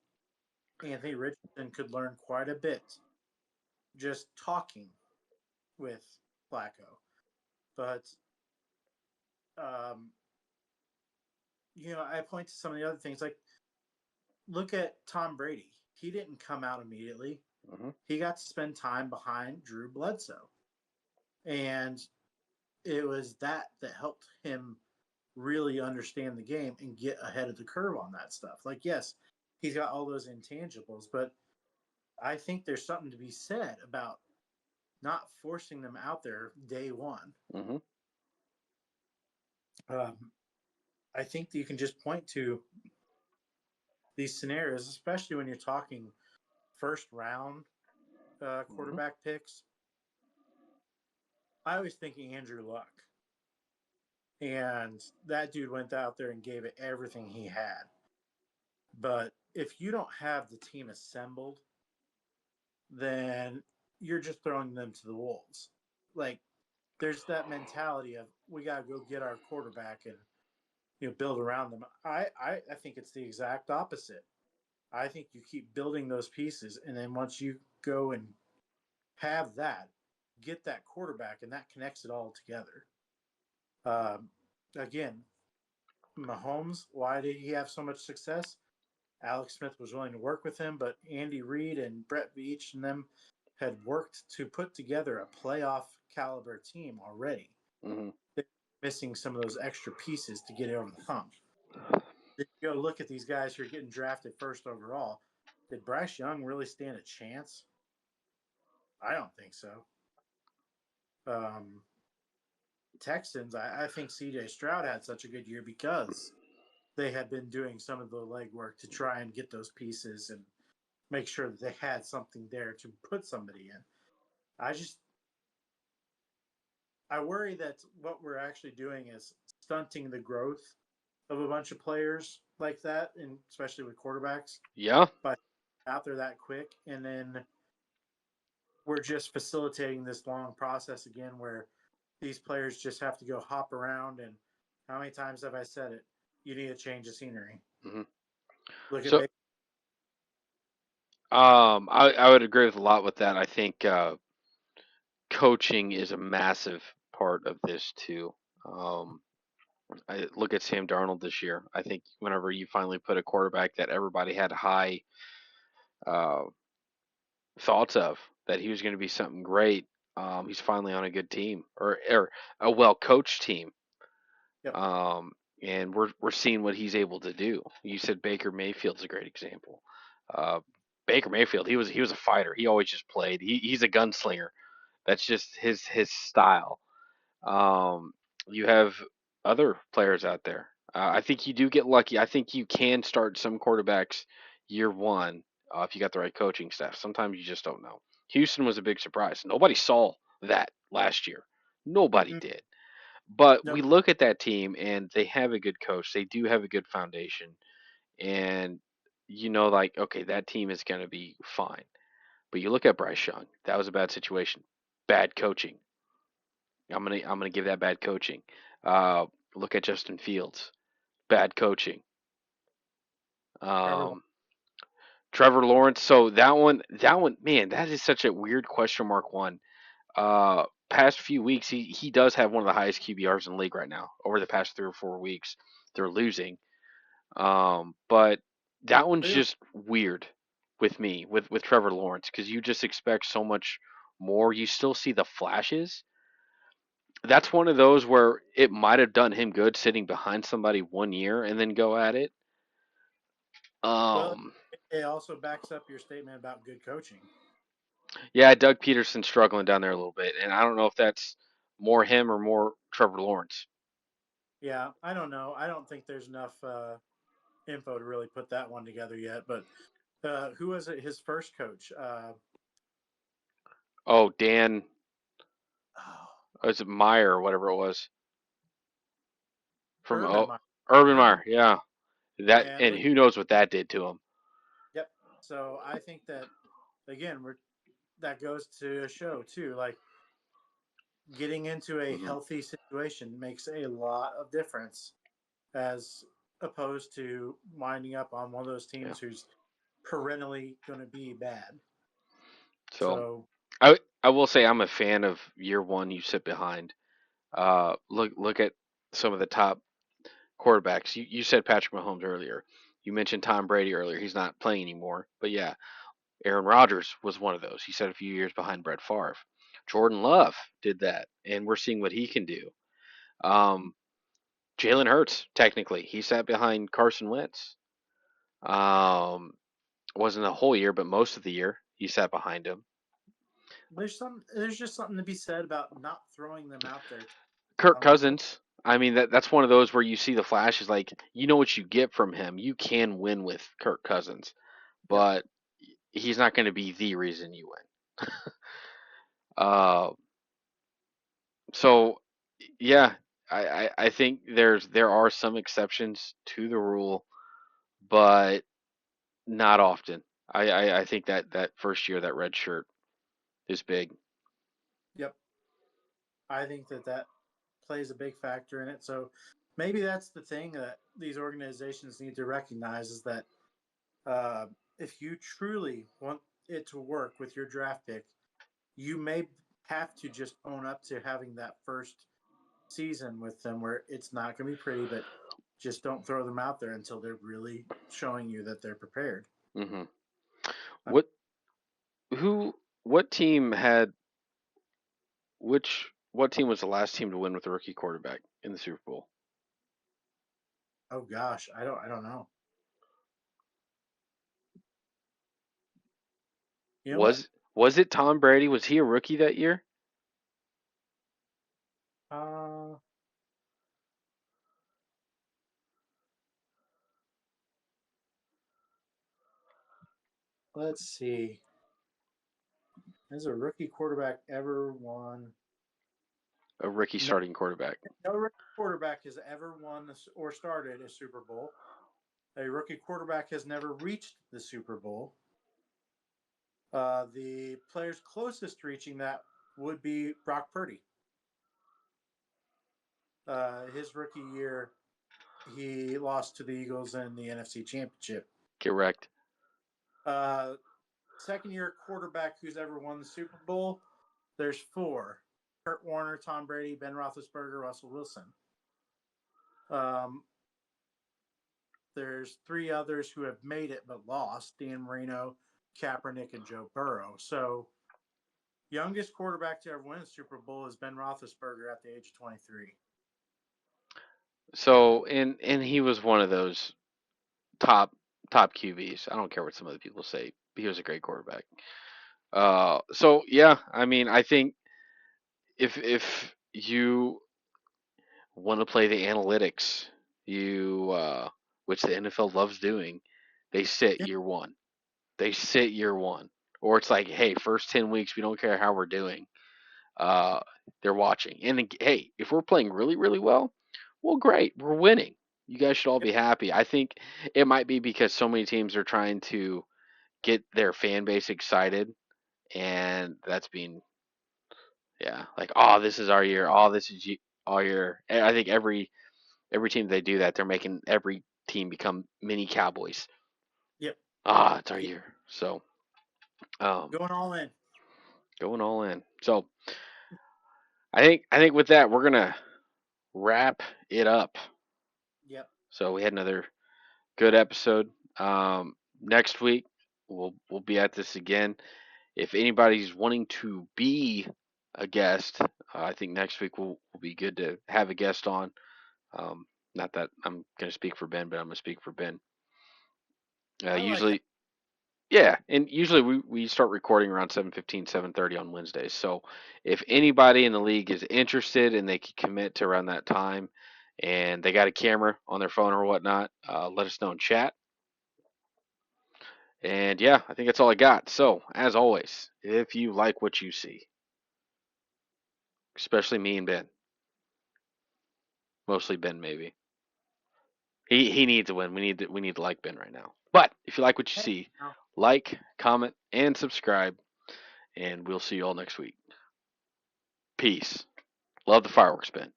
Anthony Richardson could learn quite a bit just talking with Flacco. But um, I point to some of the other things like look at Tom Brady. He didn't come out immediately. Hmm. He got to spend time behind Drew Bledsoe. And it was that helped him really understand the game and get ahead of the curve on that stuff. Like, yes, he's got all those intangibles, but I think there's something to be said about not forcing them out there day one. Hmm. Um, I think that you can just point to these scenarios, especially when you're talking first round Hmm. quarterback picks. I was thinking Andrew Luck, and that dude went out there and gave it everything he had. But if you don't have the team assembled, then you're just throwing them to the wolves. Like there's that mentality of we gotta go get our quarterback and build around them. I think it's the exact opposite. I think you keep building those pieces, and then once you go and have that, get that quarterback, and that connects it all together. Um, Again, Mahomes, why did he have so much success? Alex Smith was willing to work with him, but Andy Reid and Brett Veach and them had worked to put together a playoff caliber team already. Hmm. They're missing some of those extra pieces to get over the hump. If you go look at these guys who are getting drafted first overall, did Bryce Young really stand a chance? I don't think so. Um, Texans, I think CJ Stroud had such a good year because they had been doing some of the legwork to try and get those pieces and make sure that they had something there to put somebody in. I just I worry that what we're actually doing is stunting the growth of a bunch of players like that, and especially with quarterbacks, Yeah. by out there that quick, and then we're just facilitating this long process again where these players just have to go hop around. And how many times have I said it? You need a change of scenery. Hmm. Look at So, Baker. I would agree with a lot with that. I think coaching is a massive part of this too. Um, I look at Sam Darnold this year. I think whenever you finally put a quarterback that everybody had high uh, thoughts of that he was going to be something great, he's finally on a good team or a well coached team. Yep. Um, and we're seeing what he's able to do. You said Baker Mayfield's a great example. Uh, Baker Mayfield, he was a fighter. He always just played. He's a gunslinger. That's just his style. Um, you have other players out there. I think you do get lucky. I think you can start some quarterbacks year one if you got the right coaching staff. Sometimes you just don't know. Houston was a big surprise. Nobody saw that last year. Nobody Mm-hmm. did. But Nope. we look at that team and they have a good coach. They do have a good foundation. And like, okay, that team is going to be fine. But you look at Bryce Young. That was a bad situation. Bad coaching. I'm gonna give that bad coaching. Uh, Look at Justin Fields, bad coaching. Trevor. Um, Trevor Lawrence. So that one, man, that is such a weird question mark one. Past few weeks, he does have one of the highest QBRs in the league right now. Over the past 3 or 4 weeks, they're losing. But that one's Really? just weird with me with Trevor Lawrence because you just expect so much more. You still see the flashes. That's one of those where it might have done him good sitting behind somebody 1 year and then go at it. Well, Um, it also backs up your statement about good coaching. yeah, Doug Peterson's struggling down there a little bit, and I don't know if that's more him or more Trevor Lawrence. Yeah, I don't know. I don't think there's enough info to really put that one together yet. But who was it? His first coach? Oh, Dan, Oh, was it Meyer or whatever it was from Urban Meyer. Urban Urban. Meyer? Yeah, that And and look, who knows what that did to him. yep. So I think that again, that goes to show too. Like getting into a Hmm. healthy situation makes a lot of difference, as opposed to winding up on one of those Yeah. teams who's perennially going to be bad. So So, I will say I'm a fan of year one. You sit behind. Look at some of the top quarterbacks. You said Patrick Mahomes earlier. You mentioned Tom Brady earlier. He's not playing anymore. But yeah, Aaron Rodgers was one of those. He sat a few years behind Brett Favre. Jordan Love did that, and we're seeing what he can do. Um, Jalen Hurts, technically, he sat behind Carson Wentz. Um, wasn't a whole year, but most of the year he sat behind him. there's just something to be said about not throwing them out there Kirk on the point. Cousins. I mean that's one of those where you see the flashes, like you know what you get from him. You can win with Kirk Cousins, Yep. but he's not going to be the reason you win. Uh, so yeah, I think there are some exceptions to the rule, but not often. I think that first year that red shirt is big. Yep. I think that plays a big factor in it. So maybe that's the thing that these organizations need to recognize is that uh, if you truly want it to work with your draft pick, you may have to just own up to having that first season with them where it's not going to be pretty, but just don't throw them out there until they're really showing you that they're prepared. Hmm. Uh, What who what team had what team was the last team to win with a rookie quarterback in the Super Bowl? oh gosh, I don't know. You know what? Was it Tom Brady? Was he a rookie that year? Uh, let's see. Has a rookie quarterback ever won? A rookie No, starting quarterback. no rookie quarterback has ever won or started a Super Bowl. A rookie quarterback has never reached the Super Bowl. The players closest to reaching that would be Brock Purdy. His rookie year, he lost to the Eagles in the NFC Championship. Correct. Uh, Second year quarterback who's ever won the Super Bowl, there's four: Kurt Warner, Tom Brady, Ben Roethlisberger, Russell Wilson. Um, there's three others who have made it but lost: Dan Marino, Kaepernick, and Joe Burrow. So, youngest quarterback to ever win a Super Bowl is Ben Roethlisberger at the age of 23. So and he was one of those top top QBs. I don't care what some other people say. He was a great quarterback. So yeah, I mean, I think if you want to play the analytics, you which the NFL loves doing, they sit Yeah, year one. They sit year one, or it's like, hey, first 10 weeks, we don't care how we're doing. Uh, they're watching, and hey, if we're playing really really well, great, we're winning. You guys should all yeah, be happy. I think it might be because so many teams are trying to get their fan base excited, and that's being yeah, like oh, this is our year. Oh, this is our year. And I think every team they do that, they're making every team become mini Cowboys. yep. Ah, it's our Keep year. So um, going all in. going all in. So I think with that we're gonna wrap it up. Yep. So we had another good episode. Next week we'll be at this again. If anybody's wanting to be a guest, I think next week will be good to have a guest on. Not that I'm going to speak for Ben, but I'm going to speak for Ben. I like how, Usually, yeah, and usually we start recording around 7:15, 7:30 on Wednesdays. So if anybody in the league is interested and they can commit to around that time, and they got a camera on their phone or whatnot, let us know in chat. And yeah, I think that's all I got. So as always, if you like what you see, especially me and Ben, mostly Ben maybe. He needs a win. We need to like Ben right now. But if you like what you hey, see, now, like, comment, and subscribe, and we'll see you all next week. Peace. Love the fireworks, Ben.